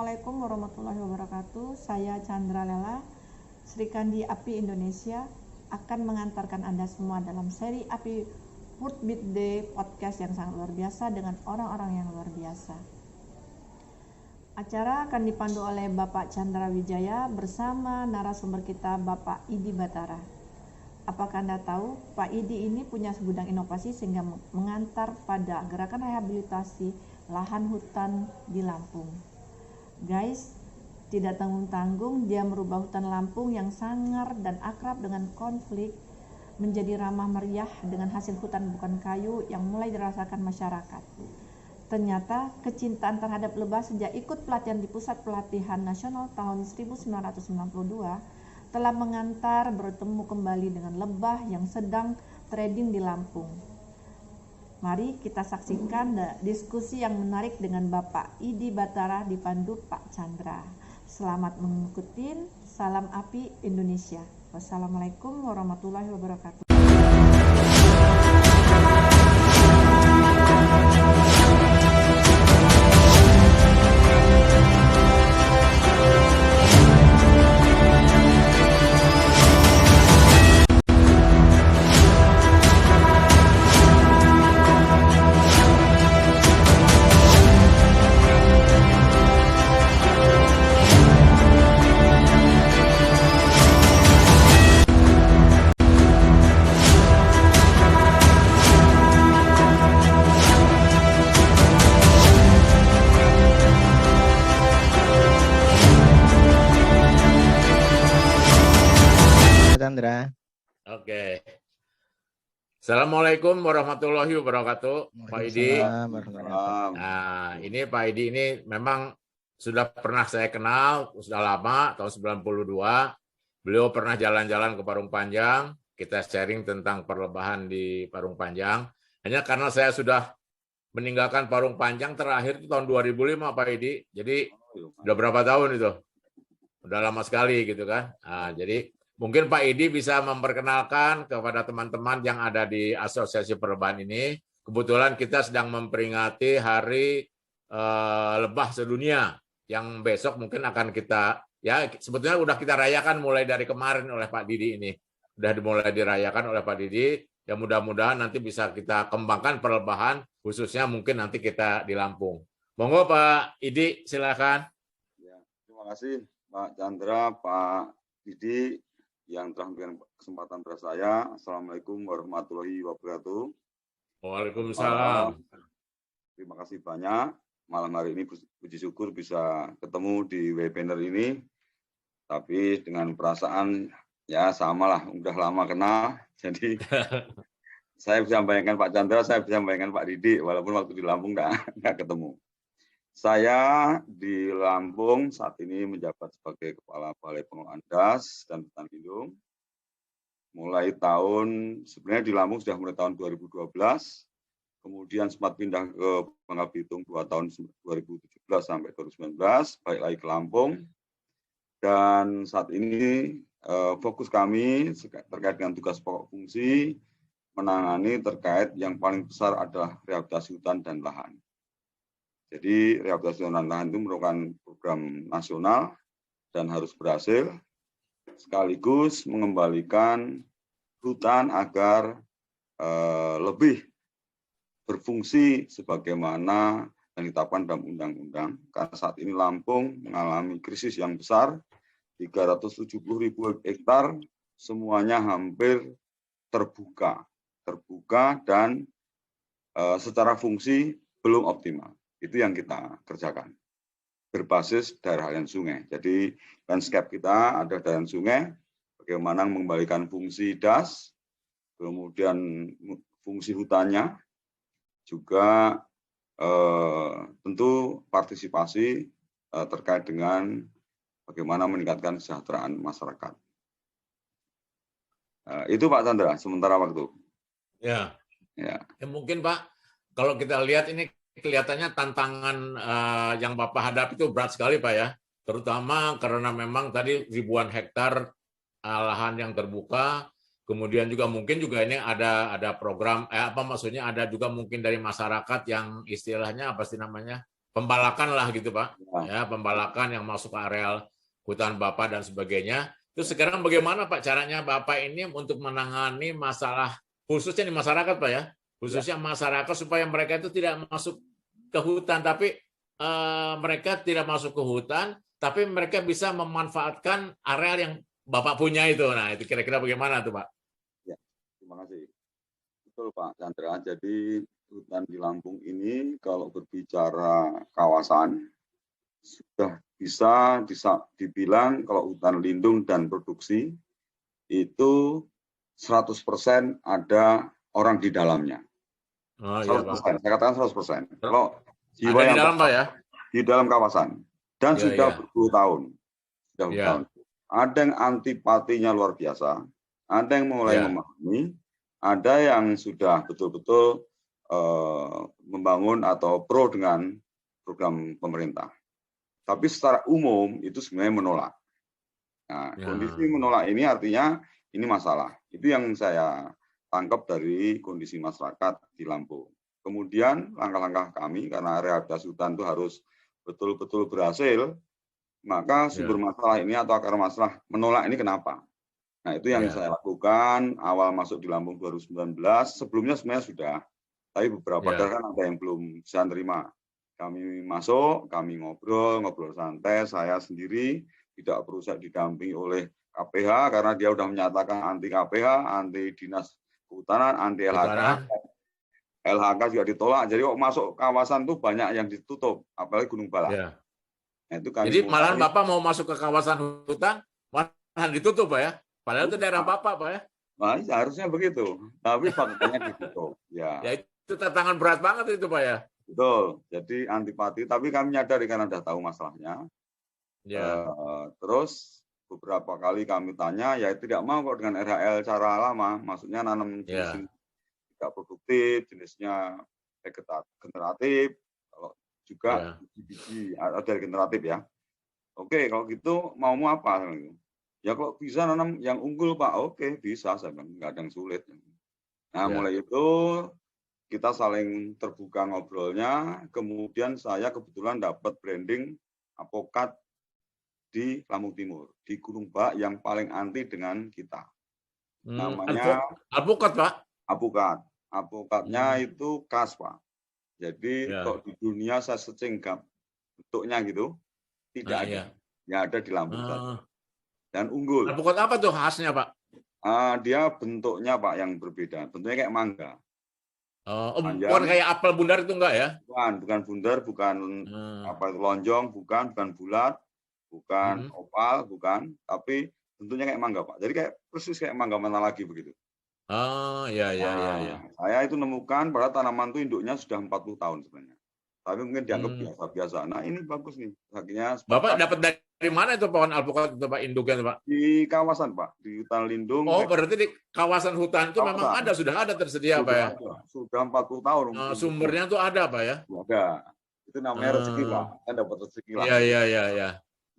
Assalamualaikum warahmatullahi wabarakatuh. Saya Chandra Lela, Sri Kandi API Indonesia akan mengantarkan Anda semua dalam seri API World Beat Day podcast yang sangat luar biasa dengan orang-orang yang luar biasa. Acara akan dipandu oleh Bapak Chandra Wijaya bersama narasumber kita Bapak Idi Batara. Apakah Anda tahu Pak Idi ini punya segudang inovasi sehingga mengantar pada gerakan rehabilitasi lahan hutan di Lampung. Guys, tidak tanggung-tanggung dia merubah hutan Lampung yang sangar dan akrab dengan konflik menjadi ramah meriah dengan hasil hutan bukan kayu yang mulai dirasakan masyarakat. Ternyata kecintaan terhadap lebah sejak ikut pelatihan di Pusat Pelatihan Nasional tahun 1992 telah mengantar bertemu kembali dengan lebah yang sedang trading di Lampung. Mari kita saksikan diskusi yang menarik dengan Bapak Idi Batara dipandu Pak Chandra. Selamat mengikuti. Salam API Indonesia. Wassalamualaikum warahmatullahi wabarakatuh. Chandra. Oke. Assalamualaikum warahmatullahi wabarakatuh, Pak Idi. Nah, ini Pak Idi ini memang sudah pernah saya kenal, sudah lama, tahun 92. Beliau pernah jalan-jalan ke Parung Panjang, kita sharing tentang perlebahan di Parung Panjang. Hanya karena saya sudah meninggalkan Parung Panjang terakhir itu tahun 2005, Pak Idi. Jadi udah berapa tahun itu? Udah lama sekali gitu kan. Nah, jadi mungkin Pak Idi bisa memperkenalkan kepada teman-teman yang ada di Asosiasi Perubahan ini. Kebetulan kita sedang memperingati Hari Lebah Sedunia yang besok mungkin akan kita, ya sebetulnya udah kita rayakan mulai dari kemarin oleh Pak Didi ini. Udah dimulai dirayakan oleh Pak Didi. Ya mudah-mudahan nanti bisa kita kembangkan perlebahan, khususnya mungkin nanti kita di Lampung. Monggo Pak Idi, silakan. Ya, terima kasih Pak Chandra, Pak Didi yang telah memberikan kesempatan pada saya. Assalamualaikum warahmatullahi wabarakatuh. Waalaikumsalam. Terima kasih banyak. Malam hari ini puji syukur bisa ketemu di webinar ini. Tapi dengan perasaan ya samalah, udah lama kenal. Jadi saya bisa membayangkan Pak Chandra, saya bisa membayangkan Pak Didi, walaupun waktu di Lampung nggak ketemu. Saya di Lampung saat ini menjabat sebagai Kepala Balai Pengelolaan Das dan Hutan Lindung. Sebenarnya di Lampung sudah mulai tahun 2012, kemudian sempat pindah ke Bangka Belitung 2 tahun 2017 sampai 2019, balik lagi ke Lampung. Dan saat ini fokus kami terkait dengan tugas pokok fungsi, menangani terkait yang paling besar adalah rehabilitasi hutan dan lahan. Jadi rehabilitasi hutan dan lahan itu merupakan program nasional dan harus berhasil, sekaligus mengembalikan hutan agar lebih berfungsi sebagaimana yang ditetapkan dalam undang-undang. Karena saat ini Lampung mengalami krisis yang besar, 370.000 hektar, semuanya hampir terbuka dan secara fungsi belum optimal. Itu yang kita kerjakan, berbasis daerah aliran sungai. Jadi landscape kita ada daerah sungai, bagaimana mengembalikan fungsi das, kemudian fungsi hutannya, juga tentu partisipasi terkait dengan bagaimana meningkatkan kesejahteraan masyarakat. Itu Pak Chandra, sementara waktu. Ya. Mungkin Pak, kalau kita lihat ini kelihatannya tantangan yang Bapak hadapi itu berat sekali Pak ya, terutama karena memang tadi ribuan hektar lahan yang terbuka, kemudian juga mungkin juga ini ada program maksudnya ada juga mungkin dari masyarakat yang istilahnya apa sih namanya pembalakan lah gitu Pak. Ya. Ya, pembalakan yang masuk ke areal hutan Bapak dan sebagainya. Terus sekarang bagaimana Pak caranya Bapak ini untuk menangani masalah khususnya di masyarakat Pak ya? Khususnya masyarakat supaya mereka itu tidak masuk ke hutan, tapi mereka tidak masuk ke hutan, tapi mereka bisa memanfaatkan areal yang Bapak punya itu. Nah, itu kira-kira bagaimana tuh Pak? Ya, terima kasih. Betul Pak Chandra. Jadi hutan di Lampung ini kalau berbicara kawasan sudah bisa dibilang kalau hutan lindung dan produksi itu 100% ada orang di dalamnya. Oh, iya, 100%, saya katakan 100%. Kalau jiwa ada yang di dalam Pak ya? Di dalam kawasan dan Ya, sudah ya. berpuluh tahun. Sudah Ya. tahun. Ada yang antipatinya luar biasa, ada yang mulai Ya. memahami, ada yang sudah betul-betul membangun atau pro dengan program pemerintah. Tapi secara umum itu sebenarnya menolak. Nah, Ya. kondisi menolak ini artinya ini masalah. Itu yang saya tangkap dari kondisi masyarakat di Lampung. Kemudian langkah-langkah kami karena rehabilitasi hutan itu harus betul-betul berhasil, maka sumber masalah ini atau akar masalah menolak ini kenapa? Nah, itu yang saya lakukan awal masuk di Lampung 2019. Sebelumnya sebenarnya sudah, tapi beberapa daerah kan ada yang belum bisa nerima. Kami masuk, kami ngobrol santai, saya sendiri tidak perlu saya didampingi oleh KPH karena dia sudah menyatakan anti KPH, anti dinas kehutanan, anti LHK. LHK juga ditolak. Jadi kok masuk kawasan tuh banyak yang ditutup, apalagi Gunung Balang. Ya. Nah, itu kami Jadi malahan Bapak mau masuk ke kawasan hutan, malahan ditutup Pak ya? Padahal itu daerah Bapak Pak ya? Nah, harusnya begitu. Tapi faktanya ditutup. Ya. Ya itu tantangan berat banget itu Pak ya? Betul. Jadi antipati. Tapi kami nyadari karena sudah tahu masalahnya. Ya. Terus beberapa kali kami tanya, ya tidak mau kok dengan RHL cara lama. Maksudnya nanam jenis tidak produktif, jenisnya generatif. Kalau juga biji-biji ada regeneratif ya. Oke, kalau gitu mau apa? Ya kalau bisa nanam yang unggul Pak, oke bisa, saya bilang nggak ada yang sulit. Nah mulai itu kita saling terbuka ngobrolnya, kemudian saya kebetulan dapat branding apokat di Lampung Timur, di Gunung Bak yang paling anti dengan kita. Namanya alpukat Pak? Apokat. Apokatnya itu khas Pak. Jadi kok di dunia saya searching bentuknya gitu, tidak ada. Yang ada di Lampung saja. Dan unggul. Alpukat apa tuh khasnya Pak? Dia bentuknya Pak yang berbeda. Bentuknya kayak mangga. Bukan kayak apel bundar itu enggak ya? Bukan bundar, bukan apa itu lonjong, bukan bulat, bukan oval, bukan. Tapi bentuknya kayak mangga Pak. Jadi kayak persis kayak mangga mana lagi begitu. Oh iya. Saya itu nemukan pada tanaman itu induknya sudah 40 tahun sebenarnya. Tapi mungkin dianggap biasa-biasa. Nah ini bagus nih. Akhirnya Bapak dapat dari mana itu pohon alpukat itu Pak induknya Pak? Di kawasan Pak, di hutan lindung. Oh berarti di kawasan hutan itu memang sudah ada tersedia Pak ya? Sudah 40 tahun. Sumbernya tuh ada Pak ya? Ada. Itu namanya rezeki Pak. Kan dapat rezeki lah. Iya.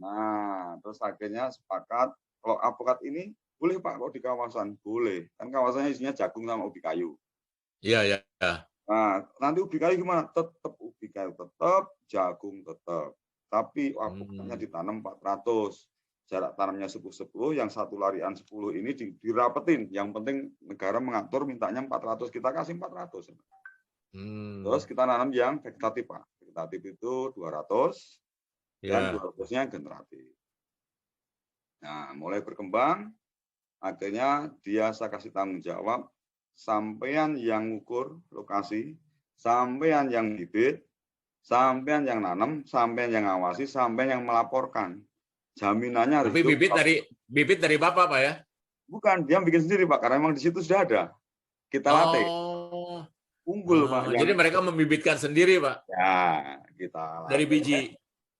Nah terus akhirnya sepakat kalau alpukat ini boleh Pak kalau di kawasan boleh. Kan kawasannya isinya jagung sama ubi kayu. Iya. Nah, nanti ubi kayu gimana? Tetap ubi kayu tetap, jagung tetap. Tapi alpukatnya ditanam 400. Jarak tanamnya 10-10, yang satu larian 10 ini dirapetin. Yang penting negara mengatur mintanya 400, kita kasih 400. Terus kita nanam yang vegetatif, Pak. Vegetatif itu 200, dan 200-nya generatif. Nah, mulai berkembang, akhirnya saya kasih tanggung jawab, sampean yang ngukur lokasi, sampean yang bibit, sampean yang nanam, sampean yang ngawasi, sampean yang melaporkan. Jaminannya harus. Tapi bibit dari Bapak Pak ya? Bukan, dia bikin sendiri Pak, karena memang di situ sudah ada. Kita latih. Unggul Pak. Jadi mereka membibitkan sendiri Pak? Ya, kita latih. Dari biji?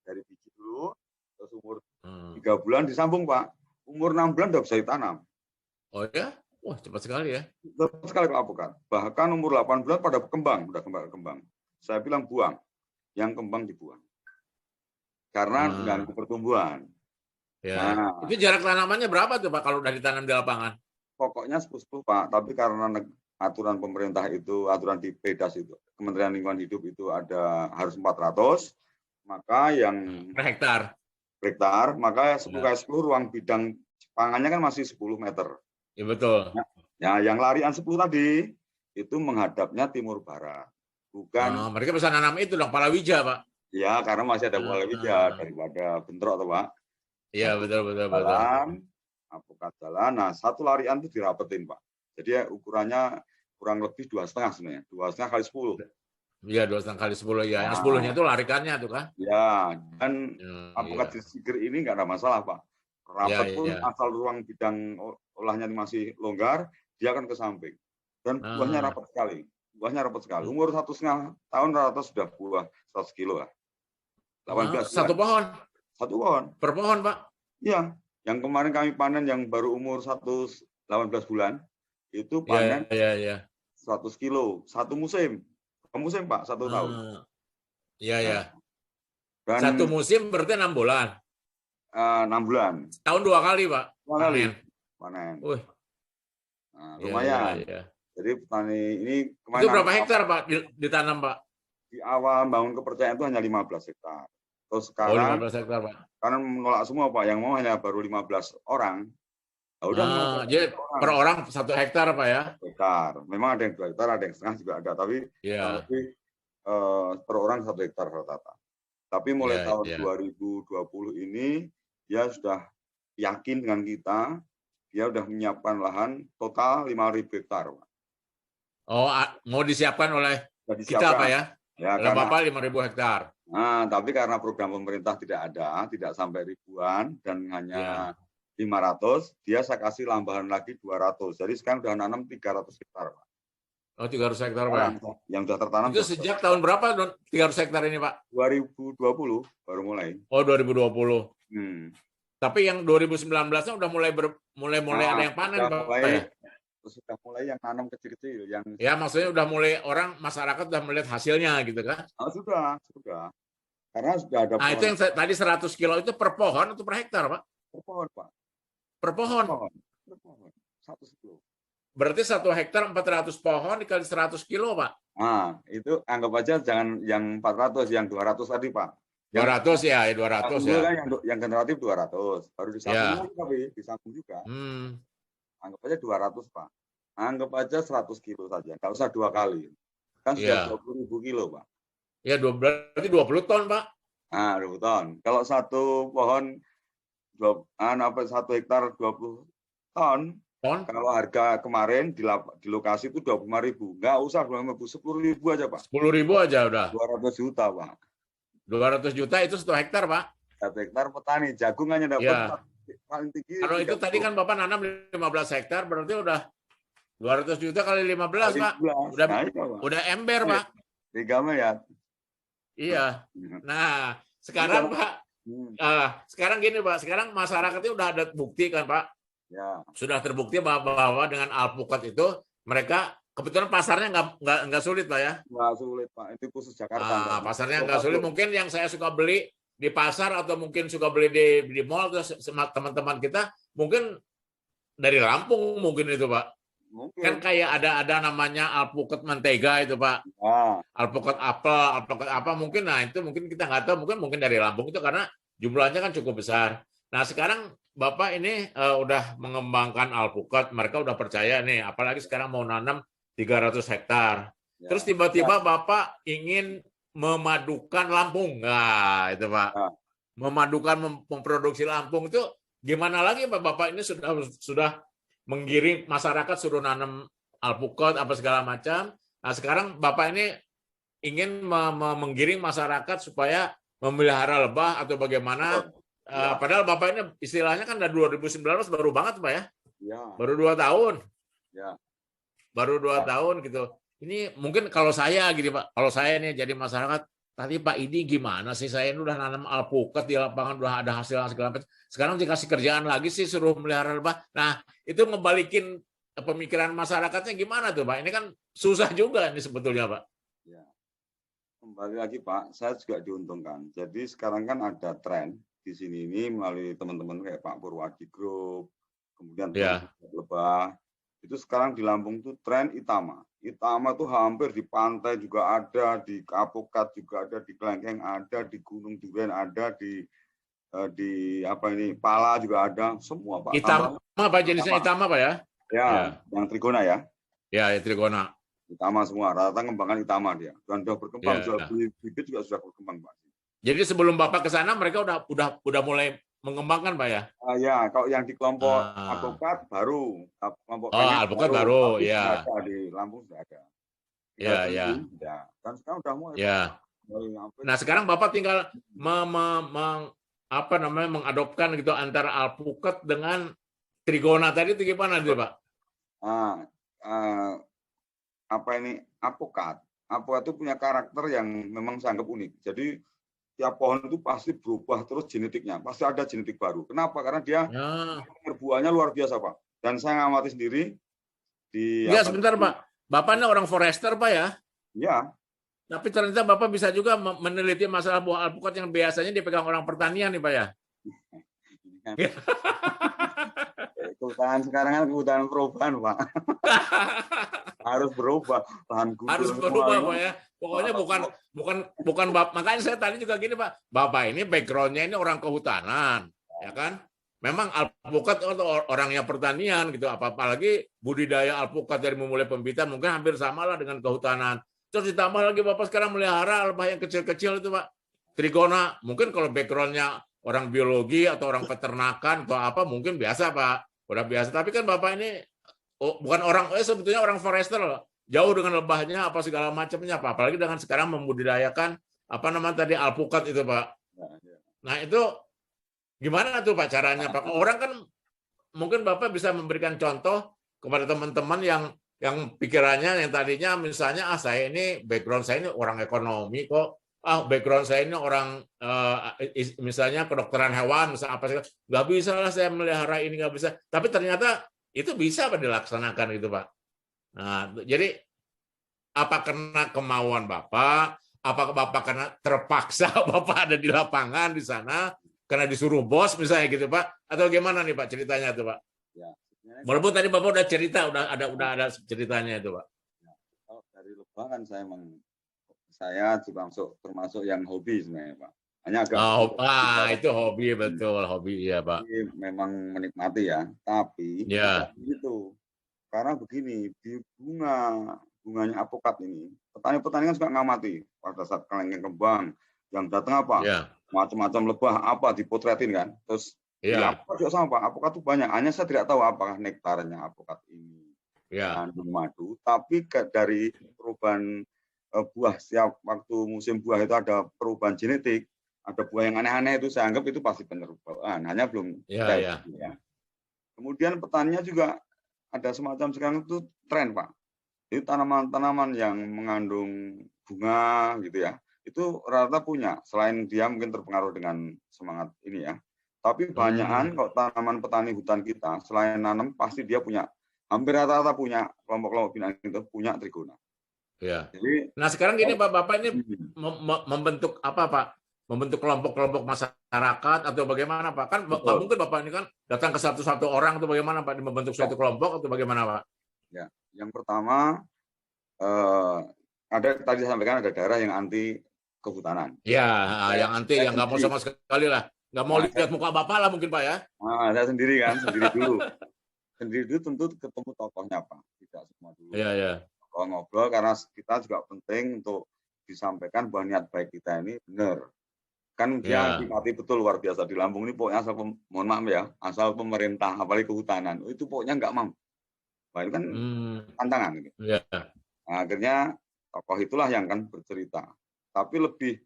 Dari biji dulu, terus umur 3 bulan disambung Pak. Umur 6 bulan sudah bisa ditanam. Oh ya? Wah, cepat sekali ya. Cepat sekali kalau alpukat. Bahkan umur 8 bulan pada berkembang, udah kembang. Saya bilang buang. Yang kembang dibuang. Karena mengganggu pertumbuhan. Ya. Itu jarak tanamannya berapa tuh Pak kalau udah ditanam di lapangan? Pokoknya 10 Pak, tapi karena aturan pemerintah itu, aturan di PEDAS itu, Kementerian Lingkungan Hidup itu harus 400, Maka yang per hektar. Maka 10x10 ruang bidang pangannya kan masih 10 meter. Ya betul. Ya, yang larian 10 tadi itu menghadapnya timur barat. Bukan. Mereka bisa nanam itu dong, palawija, Pak. Ya, karena masih ada palawija daripada bentrok, toh, Pak. Iya, betul. Alpukat jalan. Nah, satu larian itu dirapetin, Pak. Jadi ukurannya kurang lebih 2,5 sebenarnya. 2,5 kali 10. Iya, 2,5 kali 10 ya. Yang 10-nya itu larikannya tuh kan. Ya, dan alpukat siger ini nggak ada masalah, Pak. Rapat pun asal ruang bidang olahnya masih longgar, dia akan ke samping. Dan buahnya rapat sekali. Umur 1,5 tahun rata sudah buah 100 kilo lah. 18 satu pohon. Satu pohon. Per pohon, Pak. Iya. Yang kemarin kami panen yang baru umur 18 bulan, itu panen 100 kilo. Satu musim. Musim, Pak, 1 tahun. Iya. Dan satu musim berarti 6 bulan. 6 bulan. Tahun 2 kali, Pak. Panen. Nah, lumayan. Iya. Jadi petani ini kemarin itu berapa hektar, Pak, ditanam, Pak? Di awal bangun kepercayaan itu hanya 15 hektar. Terus sekarang 15 hektar, Pak. Karena menolak semua, Pak. Yang mau hanya baru 15 orang. Nah, udah jadi per orang 1 hektar, Pak ya? Hektar. Memang ada yang 2 hektar, ada yang setengah juga ada. Tapi per orang 1 hektar rata-rata. Tapi mulai tahun 2020 ini dia sudah yakin dengan kita, dia sudah menyiapkan lahan total 5.000 hektar, Pak. Mau disiapkan oleh kita, Pak ya? Ya, karena Bapak 5.000 hektar. Nah, tapi karena program pemerintah tidak ada, tidak sampai ribuan dan hanya 500, dia saya kasih tambahan lagi 200. Jadi sekarang sudah nanam 300 hektar, Pak. 300 hektar, Pak. Yang sudah tertanam. Itu sejak tahun berapa 300 hektar ini, Pak? 2020 baru mulai. 2020. Tapi yang 2019-nya udah mulai ada yang panen, Pak. Sudah mulai yang nanam kecil-kecil, ya maksudnya udah mulai masyarakat udah melihat hasilnya gitu kan? Sudah. Karena sudah ada. Nah, itu yang tadi 100 kilo itu per pohon atau per hektar, Pak? Per pohon, Pak. Per pohon. 100 kilo. Berarti 1 hektar 400 pohon dikali 100 kilo, Pak. Nah, itu anggap aja jangan yang 400, yang 200 tadi, Pak. 200 ya, 200 ya. Yang generatif 200, baru disambung tapi disambung juga. Anggap aja 200, Pak. Anggap aja 100 kilo saja. Nggak usah 2 kali. Kan sudah 20.000 kilo, Pak. Ya, berarti 20 ton, Pak. Nah, 20 ton. Kalau satu pohon 1 hektar 20 ton, kalau harga kemarin di lokasi itu 25.000. Nggak usah 10.000 aja, Pak. 10.000 aja udah. 200 juta, Pak. 200 juta itu 1 hektar, Pak. 1 hektar petani. Jagung hanya dapat paling tinggi. Kalau itu tadi kan Bapak nanam 15 hektar, berarti udah 200 juta kali 15, Pak. Udah ember, Pak. 3 miliar. Iya. Nah, sekarang Pak, sekarang gini, Pak. Sekarang masyarakatnya udah ada bukti kan, Pak? Ya. Sudah terbukti bahwa dengan alpukat itu mereka kebetulan pasarnya nggak sulit, Pak ya? Nggak sulit, Pak. Itu khusus Jakarta. Pasarnya nggak sulit. Mungkin yang saya suka beli di pasar atau mungkin suka beli di mall, teman-teman kita mungkin dari Lampung mungkin itu, Pak. Mungkin. Kan kayak ada namanya alpukat mentega itu, Pak. Alpukat apel, alpukat apa mungkin. Nah, itu mungkin kita nggak tahu, mungkin dari Lampung itu karena jumlahnya kan cukup besar. Nah, sekarang Bapak ini udah mengembangkan alpukat, mereka udah percaya nih, apalagi sekarang mau nanam 300 hektar. Terus tiba-tiba Bapak ingin memadukan Lampung. Nah, itu Pak. Memadukan memproduksi Lampung itu gimana lagi, Pak? Bapak ini sudah menggiring masyarakat suruh nanam alpukat apa segala macam. Nah, sekarang Bapak ini ingin menggiring masyarakat supaya memelihara lebah atau bagaimana? Padahal Bapak ini istilahnya kan dari 2019 baru banget, Pak ya? Baru 2 tahun. Baru 2 tahun gitu. Ini mungkin kalau saya gitu, Pak. Kalau saya nih jadi masyarakat, tadi Pak Idi gimana sih, saya ini udah nanam alpukat di lapangan, udah ada hasil segala macam. Sekarang dikasih kerjaan lagi sih suruh melihara lebah. Nah, itu ngebalikin pemikiran masyarakatnya gimana tuh, Pak? Ini kan susah juga ini sebetulnya, Pak. Ya. Kembali lagi, Pak, saya juga diuntungkan. Jadi sekarang kan ada tren di sini ini melalui teman-teman kayak Pak Purwadi Group, kemudian lebah. Itu sekarang di Lampung itu tren Itama. Itama tuh hampir di pantai juga ada, di Apokat juga ada, di Kelengkeng ada, di Gunung Duren ada, di apa ini Pala juga ada, semua Pak. Itama Pak, jenisnya Itama Pak ya? Ya, yang trigona ya. Ya, trigona. Itama semua, rata kembangan Itama dia. Dan sudah berkembang, sudah bibit juga sudah berkembang Pak. Jadi sebelum Bapak ke sana mereka udah mulai mengembangkan Pak ya? Ya, kalau yang di kelompok Apokat baru, kelompok Alpukat baru, ya. Ada, di Lampung sudah ada. Ya. Dan sekarang udah mulai. Ya. Nah, sekarang Bapak tinggal mengadopkan gitu antara alpukat dengan trigona tadi itu gimana dia Pak? Apa ini apokat itu punya karakter yang memang saya anggap unik. Jadi tiap pohon itu pasti berubah terus genetiknya, pasti ada genetik baru. Kenapa? Karena dia buahnya luar biasa Pak. Dan saya ngamati sendiri di. Ya sebentar Pak, Bapak ini orang forester Pak ya? Iya. Tapi ternyata Bapak bisa juga meneliti masalah buah alpukat yang biasanya dipegang orang pertanian nih Pak ya? Kehutanan sekarang kan kehutanan perubahan Pak. Harus berubah. Harus berubah Pak ya. Pokoknya bukan Bapak. Makanya saya tadi juga gini Pak. Bapak ini backgroundnya ini orang kehutanan, ya kan? Memang alpukat itu orangnya pertanian gitu. Apalagi budidaya alpukat dari memulai pembibitan mungkin hampir sama lah dengan kehutanan. Terus ditambah lagi Bapak sekarang melihara lebah yang kecil-kecil itu Pak. Trigona. Mungkin kalau backgroundnya orang biologi atau orang peternakan atau apa mungkin biasa Pak. Udah biasa. Tapi kan Bapak ini bukan orang, sebetulnya orang forester loh. Jauh dengan lebahnya apa segala macamnya Pak. Apalagi dengan sekarang membudidayakan apa namanya tadi alpukat itu Pak. Nah itu gimana tuh Pak caranya Pak? Orang kan mungkin Bapak bisa memberikan contoh kepada teman-teman yang pikirannya yang tadinya misalnya saya ini background saya ini orang ekonomi kok. Background saya ini orang misalnya kedokteran hewan misalnya apa sih nggak bisa lah saya melihara ini nggak bisa. Tapi ternyata itu bisa apa dilaksanakan gitu Pak. Nah, jadi apa karena kemauan Bapak? Apakah Bapak karena terpaksa Bapak ada di lapangan di sana karena disuruh bos misalnya gitu Pak? Atau gimana nih Pak ceritanya tuh Pak? Ya, walaupun tadi Bapak udah cerita, udah ada ceritanya itu Pak. Ya, kalau dari lebah kan saya juga termasuk yang hobi sebenarnya Pak. Hanya agak itu hobi betul, hobi ya Pak. Memang menikmati ya, tapi begitu. Karena begini, di bunganya apokat ini, petani-petani kan suka ngamati pada saat kelengkeng kembang, yang datang apa? Macam-macam lebah apa dipotretin kan. Terus apokat juga sama Pak, apokat itu banyak. Hanya saya tidak tahu apakah nektarnya apokat ini mengandung madu, tapi dari perubahan buah setiap waktu musim buah itu ada perubahan genetik, ada buah yang aneh-aneh itu saya anggap itu pasti penyerbuan, hanya belum ya. Kemudian petaninya juga ada semacam sekarang itu tren Pak. Itu tanaman-tanaman yang mengandung bunga gitu ya. Itu rata-rata punya, selain dia mungkin terpengaruh dengan semangat ini ya. Tapi banyakan kok tanaman petani hutan kita selain nanam pasti dia punya, hampir rata-rata punya kelompok-kelompok binaan itu punya trigona. Ya. Jadi, nah sekarang gini Bapak ini membentuk apa Pak? Membentuk kelompok-kelompok masyarakat atau bagaimana Pak? Kan nggak mungkin Bapak ini kan datang ke satu-satu orang atau bagaimana Pak? Membentuk suatu kelompok atau bagaimana Pak? Ya, yang pertama ada tadi sampaikan ada daerah yang anti kehutanan. Ya, yang anti, yang nggak mau sama sekali lah, nggak mau lihat muka Bapak lah mungkin Pak ya? Nah, saya sendiri kan, sendiri dulu. Sendiri dulu tentu ketemu tokohnya Pak, tidak semua dulu. Iya. Ngobrol karena kita juga penting untuk disampaikan bahwa niat baik kita ini benar. Kan dia dinikmati betul luar biasa di Lampung ini pokoknya asal mohon maaf ya, asal pemerintah apalagi kehutanan itu pokoknya nggak mampu. Wah, itu kan tantangan gitu. Nah, akhirnya tokoh itulah yang kan bercerita. Tapi lebih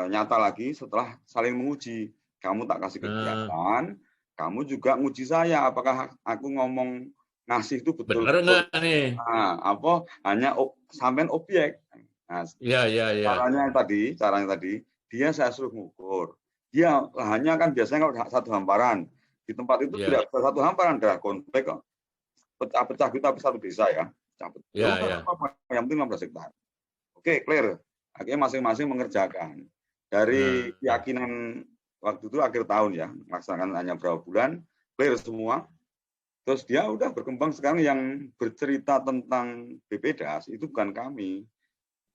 nyata lagi setelah saling menguji. Kamu tak kasih kegiatan, kamu juga nguji saya apakah aku ngomong ngasih itu betul. Benar nggak nih? Nah, hanya sampean objek. Nah, caranya tadi dia saya suruh mengukur. Dia lahannya kan biasanya kalau satu hamparan. Di tempat itu tidak satu hamparan, ada konflik kok. Pecah-pecah gitu tapi satu desa ya. Yang penting 15 hektar. Oke, clear. Akhirnya masing-masing mengerjakan. Dari keyakinan waktu itu akhir tahun ya, melaksanakan hanya berapa bulan, clear semua. Terus dia udah berkembang sekarang yang bercerita tentang BPDAS itu bukan kami.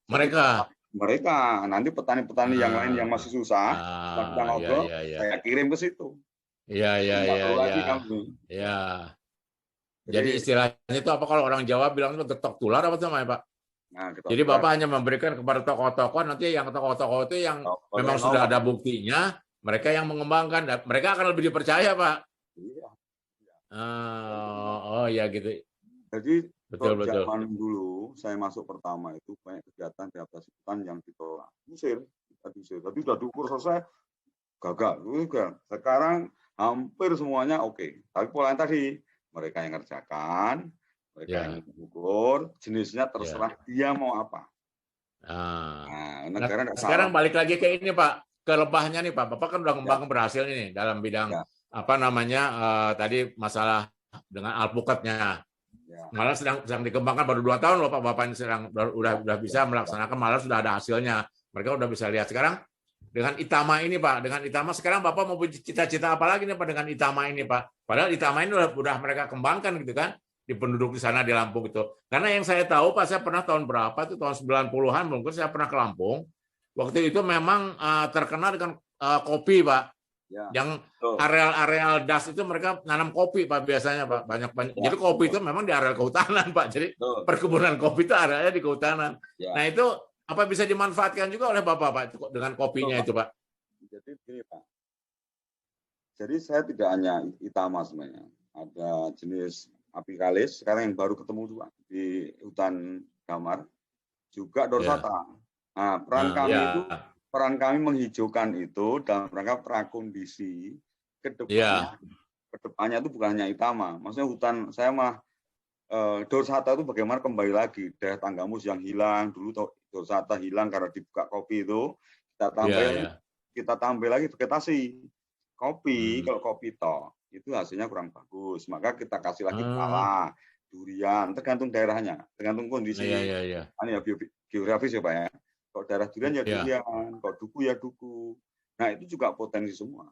Mereka. Mereka. Nanti petani-petani yang lain yang masih susah, setelah kita ngobrol, saya kirim ke situ. Iya. Ya. Jadi istilahnya itu apa kalau orang Jawa bilang itu getok tular apa tuh Pak? Nah, jadi Bapak hanya memberikan kepada tokoh-tokoh, nanti yang tokoh-tokoh itu yang memang sudah ada buktinya, mereka yang mengembangkan, dan mereka akan lebih dipercaya, Pak. Iya. Oh ya gitu. Jadi betul. zaman dulu saya masuk pertama itu banyak kegiatan rehabilitasi hutan yang ditolak. Diusir. Tapi sudah diukur selesai, gagal. Sekarang hampir semuanya oke. Tapi pola yang tadi, mereka yang ngerjakan, mereka yang mengukur, jenisnya terserah dia mau apa. Nah, sekarang balik lagi ke ini Pak, ke lebahnya nih Pak. Bapak kan udah ngembang berhasil ini dalam bidang apa namanya tadi masalah dengan alpukatnya. Malah sedang dikembangkan baru 2 tahun loh Pak. Bapak ini udah bisa melaksanakan, malah sudah ada hasilnya. Mereka udah bisa lihat sekarang dengan Itama ini Pak. Dengan Itama sekarang Bapak mau cita-cita apa lagi nih Pak dengan Itama ini Pak? Padahal Itama ini udah mereka kembangkan gitu kan di penduduk di sana di Lampung itu. Karena yang saya tahu Pak, saya pernah tahun berapa itu tahun 90-an mungkin saya pernah ke Lampung. Waktu itu memang terkenal dengan kopi Pak. Yang areal-areal das itu mereka nanam kopi Pak biasanya Pak, banyak. Jadi kopi itu memang di areal kehutanan Pak. Jadi perkebunan kopi itu arealnya di kehutanan. Nah itu apa bisa dimanfaatkan juga oleh Bapak Pak dengan kopinya itu Pak? Jadi gini Pak. Jadi saya tidak hanya Itama sebenarnya. Ada jenis apikalis sekarang yang baru ketemu juga di hutan Damar, juga dorsata. Nah, peran kami menghijaukan itu dalam rangka prakondisi kedepannya itu bukan hanya Itama. Maksudnya hutan saya mah dorsata itu bagaimana kembali lagi daerah Tanggamus yang hilang dulu, dorsata hilang karena dibuka kopi itu kita tambah lagi vegetasi kopi. Kalau kopi toh itu hasilnya kurang bagus, maka kita kasih lagi pala, durian, tergantung daerahnya, tergantung kondisi geografis ya Pak ya. Kalau daerah durian ya durian, kalau duku ya duku. Nah itu juga potensi semua.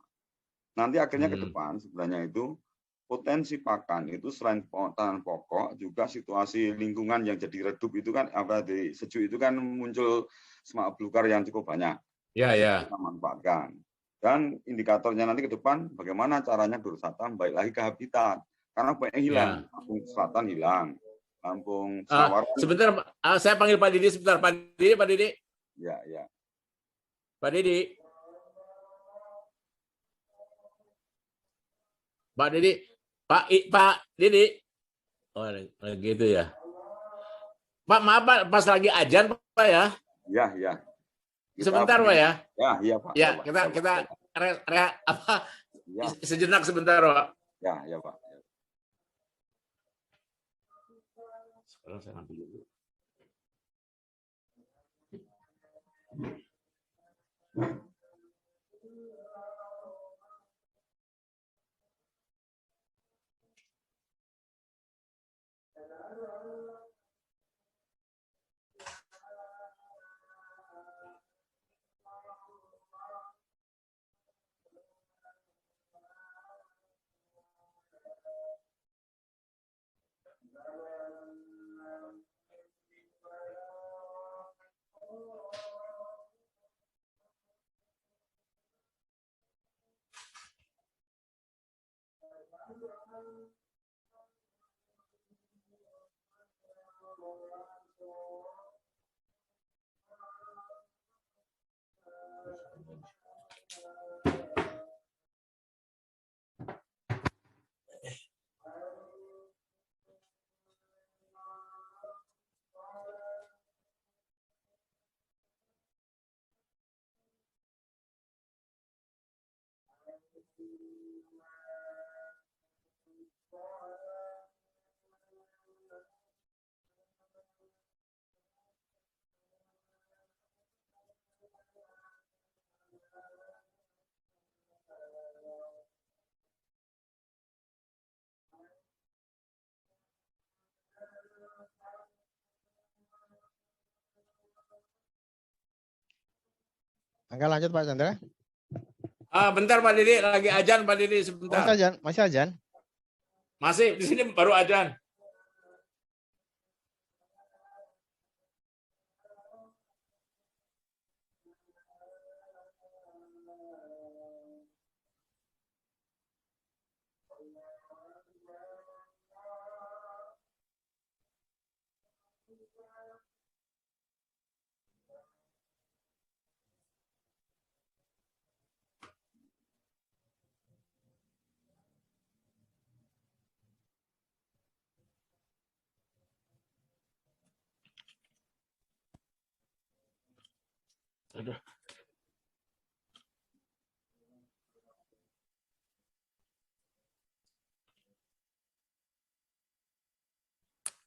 Nanti akhirnya ke depan sebenarnya itu potensi pakan itu selain tanaman pokok juga situasi lingkungan yang jadi redup itu kan apa di sejuk itu kan muncul semak belukar yang cukup banyak. Kita manfaatkan. Dan indikatornya nanti ke depan bagaimana caranya dorsata baik lagi ke habitat. Karena banyak hilang. Lampung Selatan hilang. Lampung Sawar. Sebentar, saya panggil Pak Didi sebentar. Pak Didi. Ya. Pak Didi. Pak Didi. Oh, gitu ya. Pak, maaf Pak, pas lagi ajan Pak ya. Iya. Sebentar Pak ya. Iya Pak. Ya, kita sejenak sebentar Pak. Ya Pak. Sekarang saya ambil dulu. Angga lanjut Pak Chandra. Bentar Pak Didi, lagi ajan Pak Didi sebentar. Masih ajan? Masih di sini baru adzan. Aduh.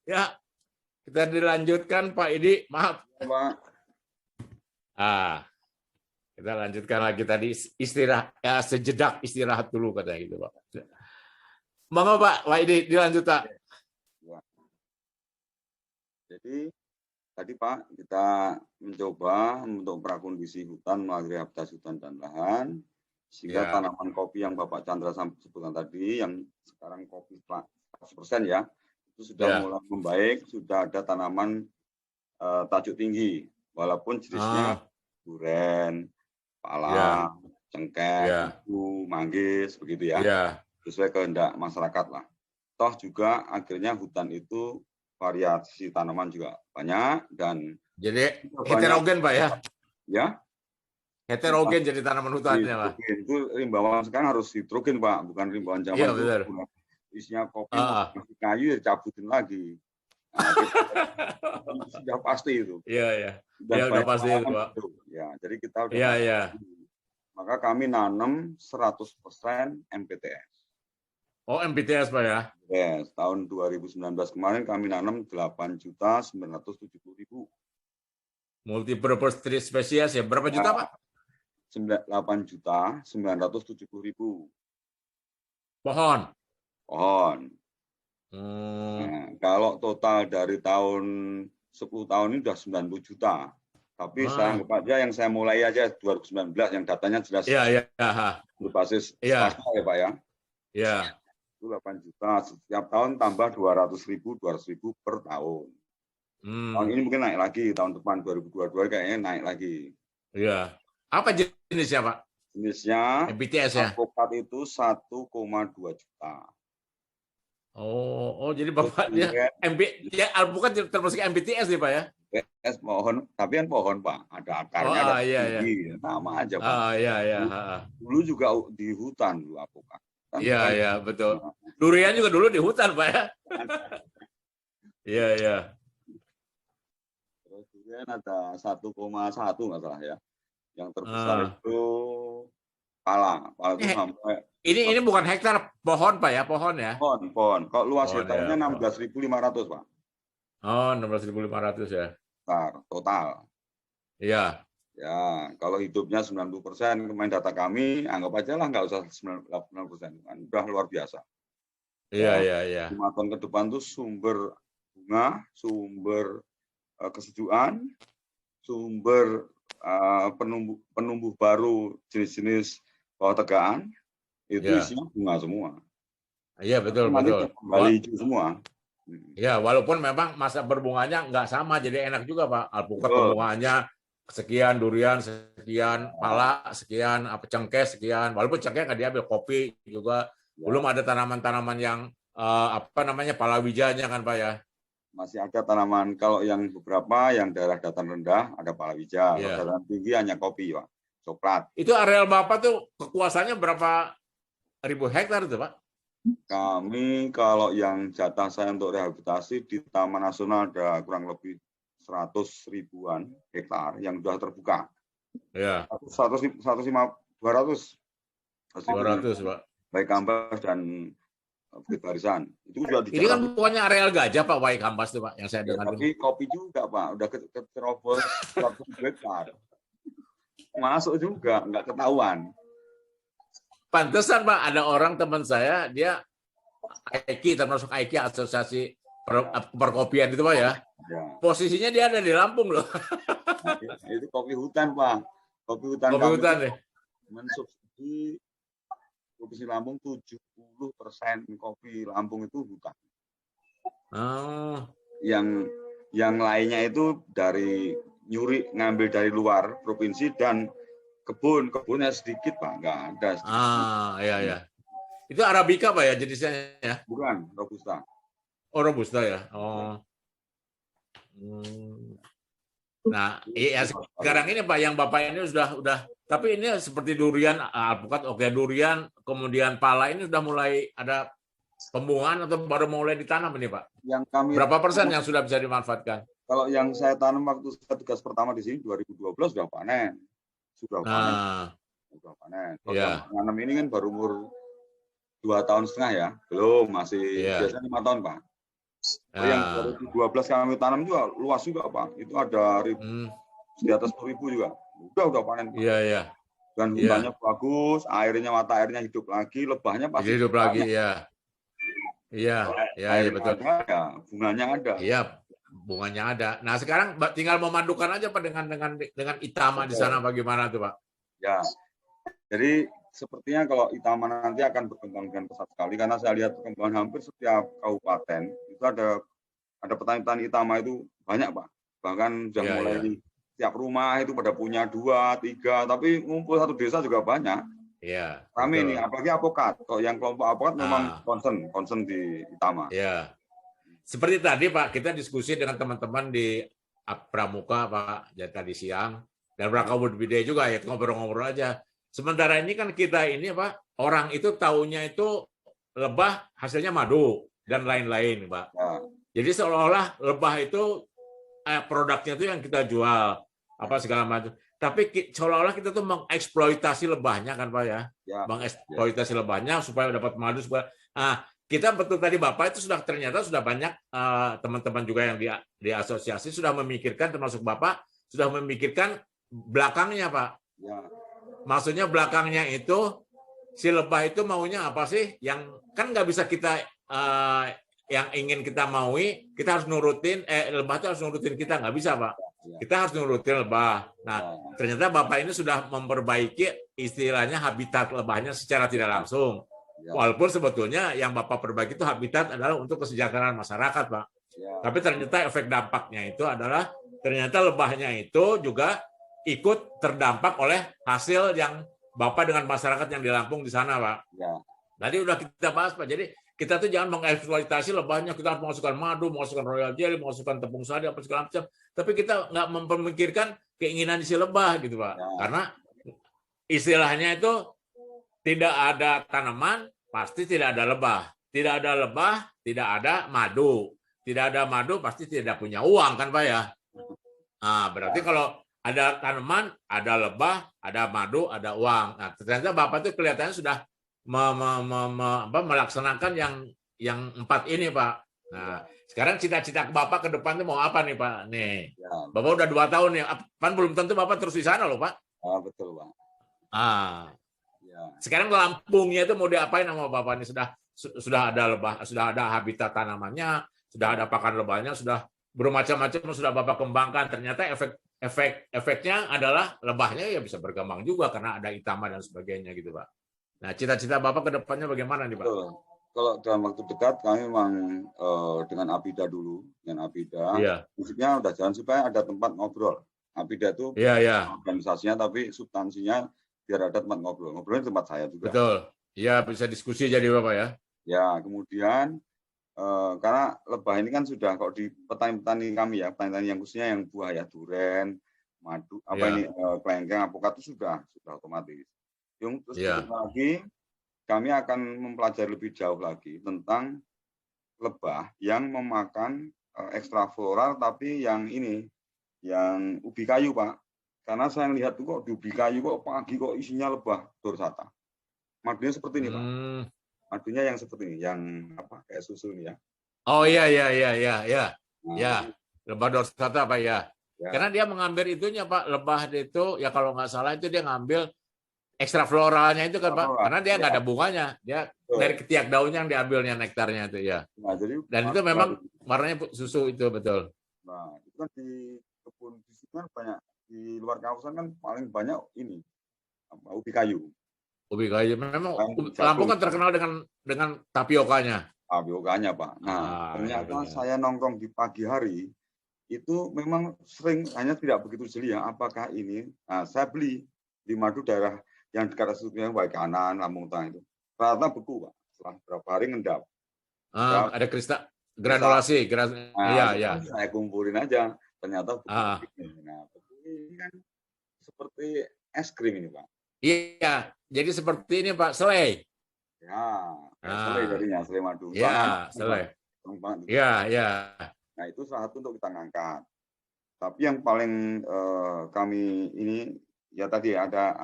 Ya, kita dilanjutkan Pak Idi. Maaf. Pak. Kita lanjutkan lagi tadi istirahat, ya sejedak istirahat dulu katanya gitu Pak. Monggo Pak Idi dilanjut Pak. Jadi tadi Pak, kita mencoba untuk prakondisi hutan melalui rehabilitasi hutan dan lahan, sehingga tanaman kopi yang Bapak Chandra sebutkan tadi, yang sekarang kopi 100% ya, itu sudah mulai membaik, sudah ada tanaman tajuk tinggi, walaupun jenisnya duren, pala, cengkeh, kudu, manggis, begitu ya, sesuai kehendak masyarakat lah. Toh juga akhirnya hutan itu variasi tanaman juga banyak dan jadi heterogen Pak ya? Ya. Heterogen jadi tanaman hutannya Pak. Itu rimbawan sekarang harus hidrogen Pak, bukan rimbawan zaman dulu. Benar. Isinya kopi, kayu ya cabutin lagi. Nah, sudah pasti itu. Iya. Ya udah pasti itu Pak. Ya, jadi kita udah. Iya. Maka kami nanam 100% MPTS. Oh, MPTS Pak ya? Yes, tahun 2019 kemarin kami nanam 8.970.000. Multi-purpose tree spesies ya, berapa juta Pak? 8.970.000. Pohon? Nah, kalau total dari tahun 10 tahun ini sudah 90 juta. Tapi saya anggap aja yang saya mulai aja 2019 yang datanya jelas. Iya. Berbasis swasta ya Pak ya. Iya. Itu 8 juta setiap tahun tambah 200.000 per tahun. Tahun ini mungkin naik lagi, tahun depan 2022 kayaknya naik lagi. Iya. Apa jenisnya Pak? Jenisnya MPTS ya. alpukat itu 1,2 juta. Oh jadi Bapaknya alpukat termasuk MPTS nih Pak ya? MPTS pohon, tapi kan pohon Pak, ada akarnya, ada tinggi, sama aja Pak. Iya. Dulu juga di hutan dulu alpukat. Iya, betul. Durian juga dulu di hutan, Pak ya. Iya. Terus durian ada 1,1 nggak salah ya. Yang terbesar itu pala itu sampai. Ini bukan hektar, pohon Pak ya, pohon ya. Pohon. Kalau luas hektarnya 16.500 Pak. Oh, 16.500 ya. Total. Iya. Ya, kalau hidupnya 90%, kemarin data kami, anggap aja lah nggak usah 90%, kan udah luar biasa. Iya. 5 tahun ke depan tuh sumber bunga, sumber kesejukan, sumber penumbuh baru jenis-jenis bawah tegaan, itu isinya bunga semua. Iya, betul. Kembali hijau semua. Ya, walaupun memang masa berbunganya nggak sama, jadi enak juga Pak. Alpukat berbunganya sekian, durian sekian, pala sekian, cengkeh sekian. Walaupun cengkeh nggak diambil, kopi juga. Belum ada tanaman-tanaman yang palawijanya kan Pak ya? Masih ada tanaman, kalau yang beberapa yang daerah dataran rendah ada palawija, kalau dataran tinggi hanya kopi Pak, coklat. Itu areal Bapak tuh kekuasaannya berapa ribu hektar itu Pak? Kami kalau yang jatah saya untuk rehabilitasi di Taman Nasional ada kurang lebih 100 ribuan hektar yang sudah terbuka. Ya. 200 Pak. Baik Kambas dan Bukit Barisan. Itu sudah ini kan bukannya areal gajah Pak, Baik Kambas tuh Pak yang saya dengar. Tapi kopi juga Pak, udah terobos 100 hektar. Masuk juga, nggak ketahuan. Pantesan Pak, ada orang teman saya, dia AIKI, termasuk AIKI, Asosiasi Perkopian itu Pak ya. Posisinya dia ada di Lampung loh. Itu kopi hutan Pak. Kopi hutan ya. mensubsidi Provinsi Lampung 70% kopi Lampung itu hutan. Oh. Yang lainnya itu dari nyuri, ngambil dari luar provinsi, dan kebunnya sedikit Pak, nggak ada. Iya. Itu Arabica Pak ya jenisnya ya? Bukan, Robusta. Oh, Robusta ya. Oh. Nah, ya sekarang ini Pak, yang Bapak ini sudah, tapi ini seperti durian, alpukat, oke, durian, kemudian pala ini sudah mulai ada pembuahan atau baru mulai ditanam ini Pak? Berapa persen yang sudah bisa dimanfaatkan? Kalau yang saya tanam waktu saya tugas pertama di sini 2012 sudah panen. Sudah panen. Kalau yang menanam ini kan baru umur 2,5 tahun ya, belum, masih biasanya 5 tahun Pak. Yang 2012 kami tanam juga luas juga Pak. Itu ada di atas 10.000 juga. Udah panen Pak. Iya. Dan hutannya bagus, mata airnya hidup lagi, lebahnya pasti hidup lagi ya. Iya, betul. Ada, ya, bunganya ada. Iya, bunganya ada. Nah, sekarang tinggal memadukan aja Pak dengan Itama di sana bagaimana tuh Pak? Ya. Jadi sepertinya kalau Itama nanti akan berkembang dengan pesat sekali, karena saya lihat perkembangan hampir setiap kabupaten itu ada petani-petani Itama itu banyak Pak. Bahkan sudah mulai tiap rumah itu pada punya 2, 3, tapi ngumpul satu desa juga banyak. Iya. Kami ini apalagi apokat. Kalau yang kelompok apokat memang concern di Itama. Iya. Seperti tadi Pak, kita diskusi dengan teman-teman di Pramuka Pak, tadi siang, dan Brakawudbide juga ya, ngobrol-ngobrol aja. Sementara ini kan kita ini Pak, orang itu taunya itu lebah hasilnya madu dan lain-lain Pak. Ya. Jadi seolah-olah lebah itu produknya itu yang kita jual apa segala macam. Tapi seolah-olah kita tuh mengeksploitasi lebahnya kan Pak ya. Mengeksploitasi lebahnya supaya dapat madu supaya. Nah, kita betul tadi Bapak itu ternyata sudah banyak teman-teman juga yang di asosiasi sudah memikirkan, termasuk Bapak sudah memikirkan belakangnya Pak. Ya. Maksudnya belakangnya itu si lebah itu maunya apa sih? Yang kan nggak bisa kita yang ingin kita maui, kita harus nurutin, lebah itu harus nurutin kita, nggak bisa Pak. Kita harus nurutin lebah. Nah, ternyata Bapak ini sudah memperbaiki istilahnya habitat lebahnya secara tidak langsung. Walaupun sebetulnya yang Bapak perbaiki itu habitat adalah untuk kesejahteraan masyarakat Pak. Tapi ternyata efek dampaknya itu adalah ternyata lebahnya itu juga ikut terdampak oleh hasil yang Bapak dengan masyarakat yang di Lampung di sana, Pak. Tadi udah kita bahas, Pak. Jadi kita tuh jangan mengeksploitasi lebahnya, kita harus masukkan madu, masukkan royal jelly, masukkan tepung sari, apa segala macam. Tapi kita nggak memikirkan keinginan si lebah, gitu, Pak. Karena istilahnya itu tidak ada tanaman, pasti tidak ada lebah. Tidak ada lebah, tidak ada madu. Tidak ada madu, pasti tidak punya uang, kan, Pak, ya? Nah, berarti kalau ada tanaman, ada lebah, ada madu, ada uang. Nah, ternyata Bapak itu kelihatannya sudah melaksanakan yang 4 ini, Pak. Nah, sekarang cita-cita Bapak ke depan itu mau apa nih, Pak? Nih, Bapak udah 2 tahun nih. Kan belum tentu Bapak terus di sana loh, Pak. Betul, Pak. Sekarang Lampungnya itu mau diapain sama Bapak ini? Sudah ada lebah, sudah ada habitat tanamannya, sudah ada pakan lebahnya, sudah bermacam-macam sudah Bapak kembangkan. Ternyata efeknya adalah lebahnya ya bisa berkembang juga karena ada Itama dan sebagainya gitu, Pak. Nah, cita-cita Bapak ke depannya bagaimana nih, Pak? Kalau dalam waktu dekat kami memang dengan Apida dulu, musiknya udah jalan supaya ada tempat ngobrol. Apida itu organisasinya tapi substansinya biar ada tempat ngobrol. Ngobrolnya tempat saya juga. Betul. Iya, bisa diskusi jadi Bapak ya. Ya, kemudian karena lebah ini kan sudah kalau di petani-petani kami ya, petani-petani yang khususnya yang buah ya, duren, madu, kelengkeng, apokat itu sudah otomatis. Terus lagi kami akan mempelajari lebih jauh lagi tentang lebah yang memakan ekstravloral tapi yang ubi kayu, Pak. Karena saya lihat tuh kok di ubi kayu kok pagi kok isinya lebah dorsata. Madunya seperti ini, Pak. Madunya yang seperti ini, yang kayak susu ini ya. Oh iya. Lebah dorsata Pak ya. Karena dia mengambil itunya Pak, lebah itu ya kalau nggak salah itu dia ngambil ekstravloralnya itu kan Pak. Karena dia nggak ada bunganya, dia dari ketiak daunnya yang diambilnya nektarnya itu ya. Nah, jadi dan itu memang warnanya susu itu betul. Nah, itu kan di kebun di situ kan banyak, di luar kawasan kan paling banyak ini ubi kayu. Ubi kayu. Memang Jagung. Lampung kan terkenal dengan tapiokanya. Tapiokanya, Pak. Nah, ternyata saya nongkrong di pagi hari itu memang sering hanya tidak begitu jeli ya. Apakah ini? Nah, saya beli di madu daerah yang dekat strukturnya Waikanan, Lampung Tengah itu. Ternyata beku, Pak. Setelah berapa hari ngendap. Ada kristal granulasi. Iya, iya. Saya kumpulin aja. Ternyata beku. Nah, beku ini kan seperti es krim ini, Pak. Iya, jadi seperti ini Pak, selai. Ya, selai jadinya, selai madu. Iya, selai. Iya, iya. Nah, itu salah satu untuk kita ngangkat. Tapi yang paling kami ini ya tadi ada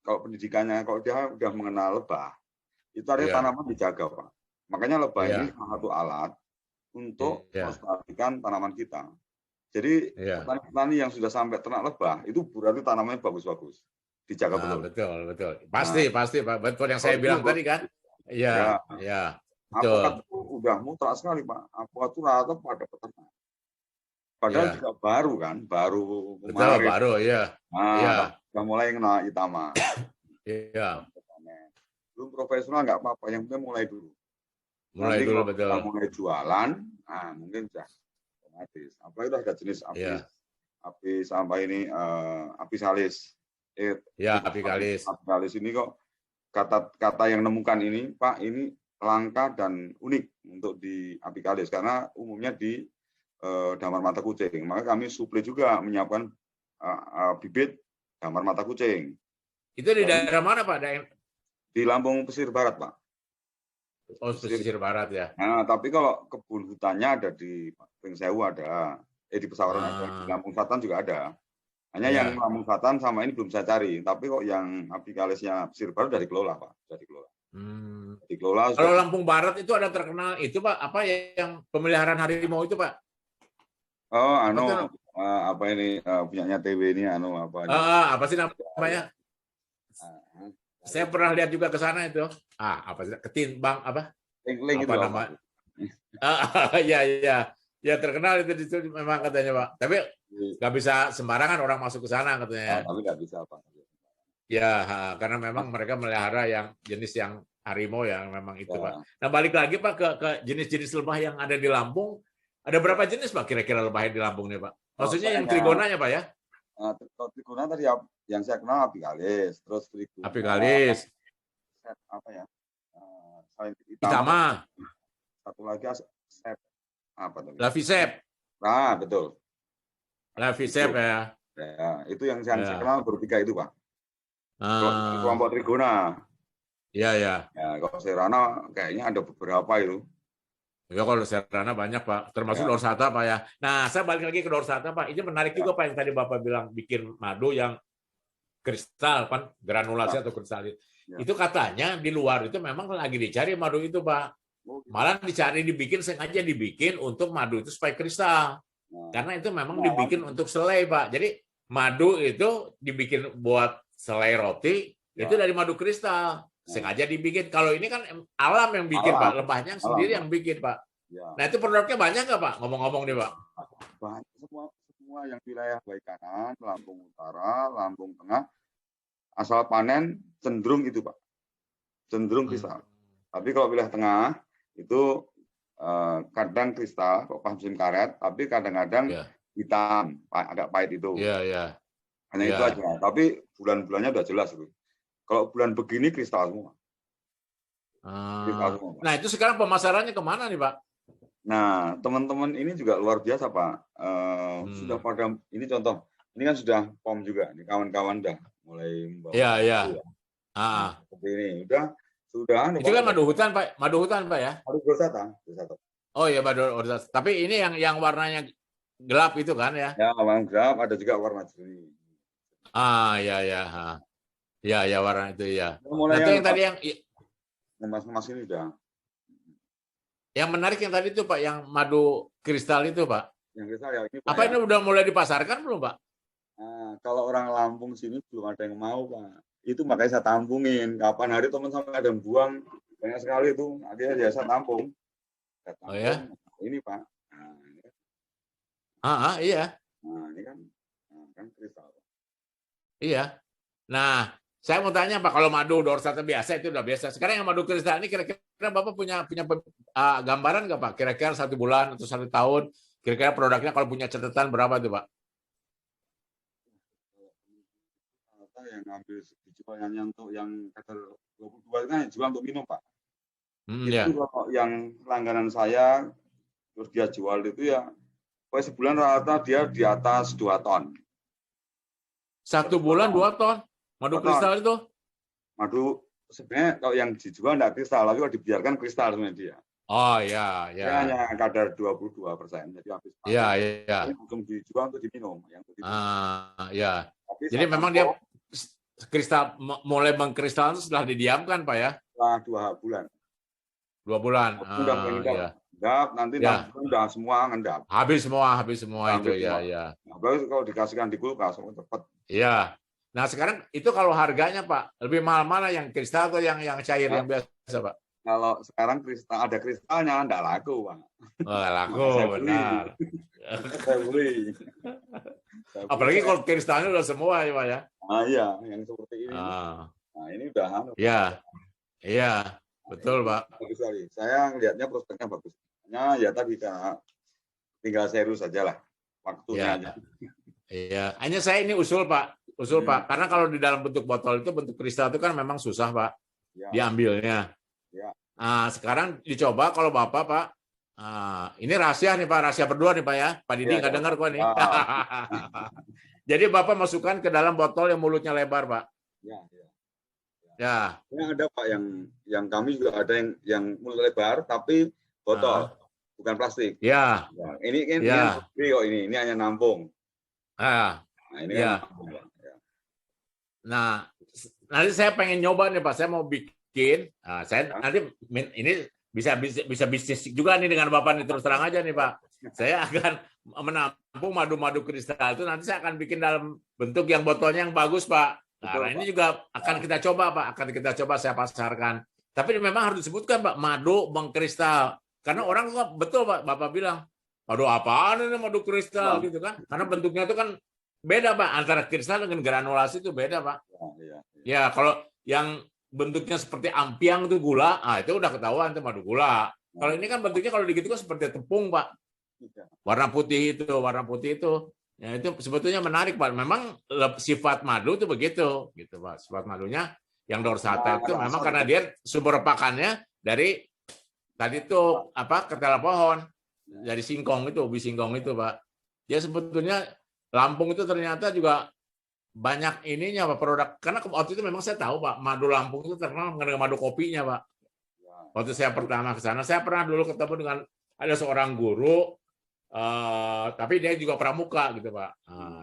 kalau pendidikannya, kalau dia udah mengenal lebah, itu artinya tanaman dijaga, Pak. Makanya lebah ini salah satu alat untuk melestarikan tanaman kita. Jadi petani-petani yang sudah sampai ternak lebah itu berarti tanamannya bagus-bagus. Dijaga betul. Betul. Pasti Pak. Betul yang saya bilang tadi kan. Iya. Betul. Alpukat itu udah mutlak sekali, Pak. Alpukat itu rata pada peternak. Padahal juga baru kan, baru kemarin. Betul, baru ya. Sudah mulai kena itama. Iya. Belum profesional nggak apa-apa, yang penting mulai dulu. Mulai dulu, betul. Kalau mulai jualan, mungkin sudah otomatis. Apalagi itu ada jenis api sampai ini apisalis. Apisalis. Apisalis ini kok kata yang nemukan ini, Pak, ini langka dan unik untuk di apisalis karena umumnya di damar mata kucing. Maka kami suplai juga menyiapkan bibit damar mata kucing. Itu di daerah mana, Pak? Di Lampung Pesisir Barat, Pak. Oh, pesisir barat ya. Nah, tapi kalau kebun hutannya ada di Pringsewu ada, di Pesawaran ada, di Lampung Selatan juga ada. Hanya yang Lampung Selatan sama ini belum saya cari. Tapi kok yang apikalisnya Pesisir Barat sudah dikelola, Pak. Sudah dikelola. Dikelola. Kalau Lampung Barat itu ada terkenal itu, Pak, apa yang pemeliharaan harimau itu, Pak? Oh, apa ini punyanya TW ini apa sih namanya? Saya pernah lihat juga ke sana itu. Apa sih? Ketimbang apa? Link apa nama? Ya terkenal itu memang katanya, Pak. Tapi nggak bisa sembarangan orang masuk ke sana katanya. Tapi nggak bisa, Pak. Ya, karena memang mereka melihara yang jenis yang harimau yang memang itu, Pak. Nah, balik lagi Pak ke jenis-jenis lebah yang ada di Lampung. Ada berapa jenis, Pak, kira-kira lebah di Lampung nih, Pak? Maksudnya yang trigonanya, Pak ya? Trigona tadi yang saya kenal apikalis, terus trigona. Apikalis. Apa ya? Itama. Satu lagi apa tadi? Lavisep. Nah, betul. Lavisep ya. Ya, itu yang saya kenal bertiga itu, Pak. Kelompok trigona. Iya. Ya, kalau serana kayaknya ada beberapa itu. Ya kalau serana banyak, Pak, termasuk dorsata, Pak ya. Nah, saya balik lagi ke dorsata, Pak. Ini menarik juga, Pak, yang tadi Bapak bilang bikin madu yang kristal, kan granulasi atau kristalit. Itu katanya di luar itu memang lagi dicari madu itu, Pak. Malah sengaja dibikin untuk madu itu supaya kristal. Karena itu memang dibikin untuk selai, Pak. Jadi madu itu dibikin buat selai roti, itu dari madu kristal. Sengaja dibikin. Kalau ini kan alam yang bikin, Pak. Lebahnya sendiri yang bikin, Pak. Nah, itu produknya banyak nggak, Pak? Ngomong-ngomong nih, Pak. Banyak semua yang wilayah Waikanan, Lampung Utara, Lampung Tengah, asal panen cenderung itu, Pak. Cenderung kristal. Tapi kalau wilayah tengah itu kadang kristal, kok musim karet, tapi kadang-kadang hitam, agak pahit itu. Iya. Hanya itu aja. Tapi bulan-bulannya udah jelas itu. Kalau bulan begini kristal semua. Nah, itu sekarang pemasarannya kemana nih, Pak? Nah, teman-teman ini juga luar biasa, Pak. Sudah pada, ini contoh, ini kan sudah POM juga, ini kawan-kawan udah mulai membawa. Iya. Seperti ini, sudah. Itu kan madu hutan, Pak. Madu hutan, Pak ya? Madu dorsata. Oh iya, madu dorsata. Tapi ini yang warnanya gelap itu kan ya? Ya, warna gelap, ada juga warna jernih. Iya. Ya, warna itu ya. Mulai yang tadi yang emas ini udah. Yang menarik yang tadi itu, Pak, yang madu kristal itu, Pak. Yang kristal ya ini. Apa ini udah mulai dipasarkan belum, Pak? Nah, kalau orang Lampung sini belum ada yang mau, Pak. Itu makanya saya tampungin. Kapan hari teman sampai ada yang buang banyak sekali itu, akhirnya saya tampung. Oh ya? Ini, Pak. Iya. Nah, ini kan kristal. Iya. Nah, Saya mau tanya Pak, kalau madu Dorsata biasa itu udah biasa. Sekarang yang madu kristal ini kira-kira Bapak punya gambaran nggak Pak? Kira-kira 1 bulan atau 1 tahun, kira-kira produknya kalau punya catatan berapa tuh Pak? Yang ngambil dijual yang kadar 22 itu kan jual untuk minum Pak. Itu kalau yang langganan saya terus dia jual itu ya, pokoknya sebulan rata dia di atas 2 ton. 1 bulan 2 ton madu kristal itu? Madu sebenarnya kalau yang dijual enggak kristal, tapi kalau dibiarkan kristal sebenarnya dia. Oh iya, ya. Dia hanya kadar 22%. Jadi habis pakai. Iya. Langsung dijual untuk diminum, yang untuk diminum. Ya. Jadi memang dia kristal mulai mengkristal setelah didiamkan Pak ya? Setelah 2 bulan. 2 bulan. Udah mengendap, nanti udah semua ngendap. Habis semua itu ya. Apalagi kalau dikasihkan di kulkas cepat. Iya. Nah sekarang itu kalau harganya Pak lebih mahal mana, yang kristal atau yang cair yang biasa Pak? Kalau sekarang ada kristalnya enggak laku Pak. Nggak laku, benar. Saya beli. Apalagi kalau kristalnya udah semua ya Pak ya. Iya, yang seperti ini. Nah ini udah. Iya, betul Pak. Bagus sekali. Saya ngelihatnya prospeknya bagus. Ya tadi tinggal serius saja lah waktunya aja. Iya, hanya saya ini usul Pak, Pak. Karena kalau di dalam bentuk botol itu, bentuk kristal itu kan memang susah Pak, diambilnya. Ya. Nah, sekarang dicoba kalau Bapak Pak, ini rahasia nih Pak, rahasia berdua nih Pak ya. Pak Didi nggak dengar kok nih. Jadi Bapak masukkan ke dalam botol yang mulutnya lebar Pak. Ya. Ini ada Pak yang kami juga ada yang mulut lebar tapi botol, bukan plastik. Ya. Ini ini hanya nampung. Ini kan. Nah, nanti saya pengen nyoba nih Pak, saya mau bikin. Saya nanti ini bisa bisnis juga nih dengan Bapak nih, terus terang aja nih Pak. Saya akan menampung madu-madu kristal itu, nanti saya akan bikin dalam bentuk yang botolnya yang bagus Pak. Nah, ini juga akan kita coba Pak, saya pasarkan. Tapi memang harus disebutkan Pak, madu mengkristal. Karena orang betul Pak, Bapak bilang, madu apaan ini madu kristal gitu kan? Karena bentuknya itu kan beda Pak, antara kristal dengan granulasi itu beda Pak. Ya, kalau yang bentuknya seperti ampiang itu gula, itu udah ketahuan itu madu gula. Kalau ini kan bentuknya kalau digitu kan seperti tepung Pak. Warna putih itu. Ya, itu sebetulnya menarik Pak. Memang sifat madu itu begitu, gitu Pak. Sifat madunya yang Dorsata itu memang karena dia sumber pakannya dari tadi itu ketela pohon, dari singkong itu, ubi singkong itu Pak. Ya sebetulnya Lampung itu ternyata juga banyak ininya Pak, produk. Karena waktu itu memang saya tahu Pak, madu Lampung itu terkenal dengan madu kopinya Pak. Waktu saya pertama ke sana, saya pernah dulu ketemu dengan ada seorang guru, tapi dia juga pramuka gitu Pak.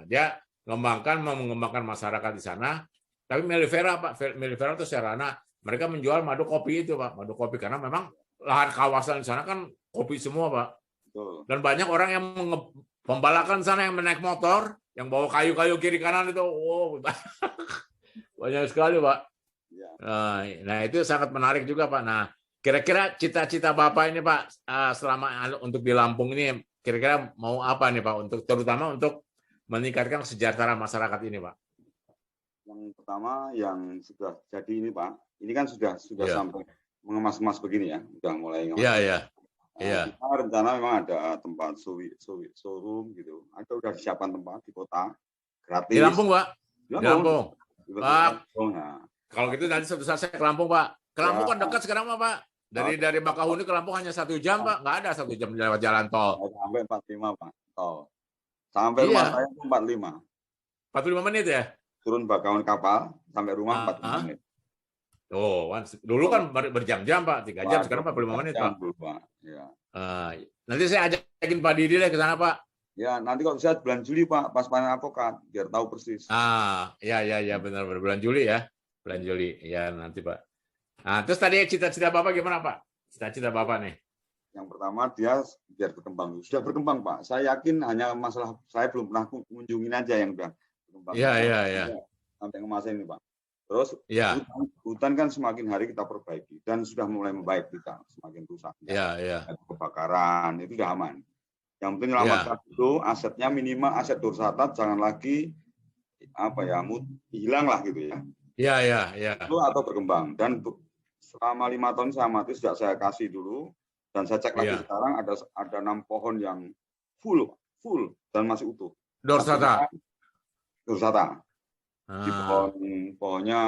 Dia mengembangkan masyarakat di sana. Tapi Melifera Pak, Melifera itu sarana mereka menjual madu kopi itu Pak, madu kopi karena memang lahan kawasan di sana kan kopi semua Pak. Dan banyak orang yang pembalakan sana yang menaik motor, yang bawa kayu-kayu kiri kanan itu, banyak sekali Pak. Nah itu sangat menarik juga Pak. Nah kira-kira cita-cita Bapak ini Pak, selama untuk di Lampung ini, kira-kira mau apa nih Pak, terutama untuk meningkatkan kesejahteraan masyarakat ini Pak? Yang pertama yang sudah jadi ini Pak, ini kan sudah sampai mengemas-emas begini ya, sudah mulai ngemas. Iya. Kita rencana memang ada tempat showroom gitu. Ada udah disiapkan tempat di kota gratis. Di Lampung Pak. Di Lampung. Pak. Nah. Kalau gitu nanti suatu saat saya ke Lampung Pak. Ke Lampung kan dekat sekarang Pak. Dari Bakahuni ke Lampung hanya 1 jam Pak. Nggak ada 1 jam lewat jalan tol. Sampai 45 Pak. Tol. Sampai rumah saya 45. 45 menit ya? Turun Bakahuni kapal sampai rumah 45 menit. Dulu kan berjam-jam Pak, 3 jam, sekarang 45 menit Pak. Nanti saya ajakin Pak Didi deh ke sana Pak. Ya, nanti kalau bisa bulan Juli Pak, pas panen alpukat, biar tahu persis. Ya benar bulan Juli ya. Bulan Juli. Ya, nanti Pak. Nah, terus tadi cita-cita Bapak gimana Pak? Cita-cita Bapak nih. Yang pertama dia biar berkembang. Sudah berkembang Pak. Saya yakin hanya masalah saya belum pernah kunjungin aja yang udah berkembang. Iya. Sampai ke masa ini Pak. Terus hutan kan semakin hari kita perbaiki dan sudah mulai membaik kita, semakin rusak. Kebakaran itu sudah aman. Yang penting selamatkan itu asetnya minimal aset Dorsata jangan lagi hilang lah gitu ya. Iya, iya, iya. Itu atau berkembang. Dan selama 5 tahun saya amati, sejak saya kasih dulu, dan saya cek lagi Iya. sekarang ada 6 pohon yang full dan masih utuh. Dorsata. Dorsata. Di Ah. pohonnya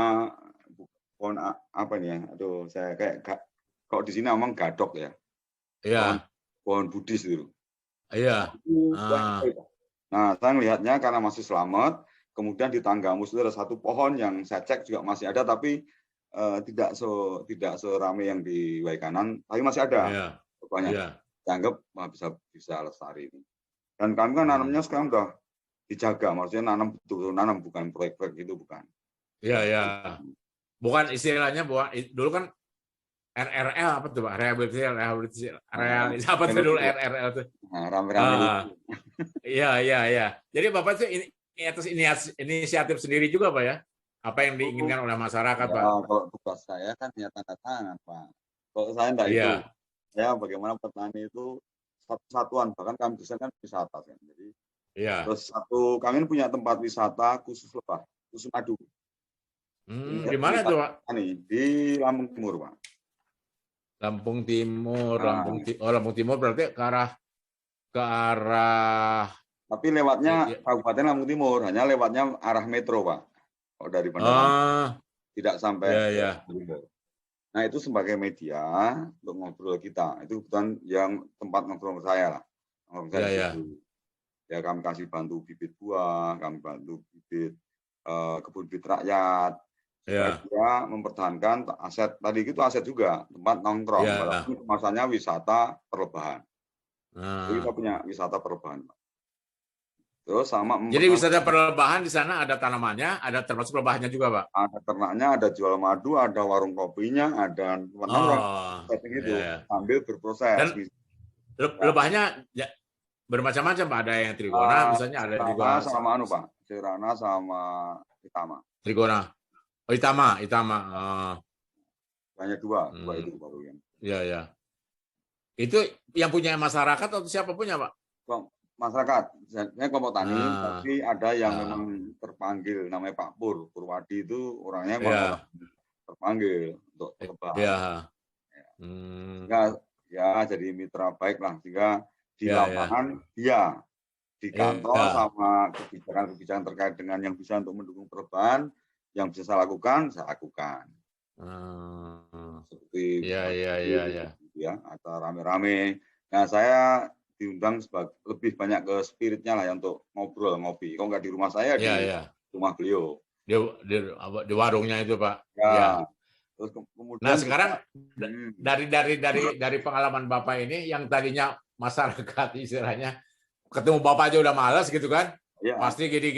pohon apa ini ya? Aduh, saya kayak kalau di sini ngomong gadok ya. Iya. Pohon Buddhis itu. Iya. Ah. Nah, saya melihatnya karena masih selamat. Kemudian di tangga mus itu ada satu pohon yang saya cek juga masih ada, tapi tidak seramai yang di Waikanan, tapi masih ada. Iya. Banyak. Iya. Dianggap bisa lestari ini. Dan kami kan nanamnya sekarang udah dijaga, maksudnya nanam betul nanam, bukan proyek-proyek itu, bukan. Iya, iya. Bukan istilahnya, dulu kan RRL apa tuh Pak? Rehabilitasi apa tuh dulu RRL itu? Nah, rame-rame. Iya, iya, iya. Jadi Bapak tuh ini atas inisiatif sendiri juga Pak ya? Apa yang diinginkan oleh masyarakat ya, Pak? Kalau tugas saya kan hanya tanda tangan Pak. Kalau saya enggak itu. Ya bagaimana petani itu satu-satuan, bahkan kami desain kan wisata kan. Jadi terus kami punya tempat wisata khusus lebah, khusus madu. Di mana tuh Pak? Di Lampung Timur Pak. Lampung Timur, Lampung Timur berarti ke arah. Tapi lewatnya Kabupaten Lampung Timur, hanya lewatnya arah metro Pak. Kalau dari Bandara tidak sampai Timur. Nah itu sebagai media untuk ngobrol kita. Itu kebetulan yang tempat ngobrol saya lah. Ya kami kasih bantu bibit buah, kami bantu bibit kebun bibit rakyat. Supaya dia mempertahankan aset tadi itu, aset juga tempat nongkrong. Walaupun kemasannya wisata perlebahan. Jadi kita punya wisata perlebahan. Terus jadi wisata perlebahan di sana ada tanamannya, ada termasuk lebahannya juga Pak? Ada ternaknya, ada jual madu, ada warung kopinya, ada nongkrong itu sambil berproses. Dan lebahnya bermacam-macam Pak, ada yang trigona misalnya, ada juga sama Pak, Serana sama Itama. Trigona. Oh, Itama. Banyak dua itu baru yang. Iya, iya. Itu yang punya masyarakat atau siapa punya Pak? Masyarakat, saya kelompok tani, tapi ada yang memang terpanggil, namanya Pak Purwadi itu orangnya memang terpanggil untuk perlebahan. Ya, jadi mitra baik lah, sehingga di lapangan dia di kantor sama kebijakan terkait dengan yang bisa untuk mendukung perlebahan, yang bisa saya lakukan. Seperti ya, atau rame-rame. Nah, saya diundang lebih banyak ke spiritnya lah ya, untuk ngobrol ngopi. Kalau nggak di rumah saya, di rumah beliau. Di warungnya itu Pak. Ya. Terus kemudian. Nah sekarang dari pengalaman Bapak ini, yang tadinya masyarakat istilahnya ketemu Bapak aja udah malas gitu kan? Ya. Pasti gini.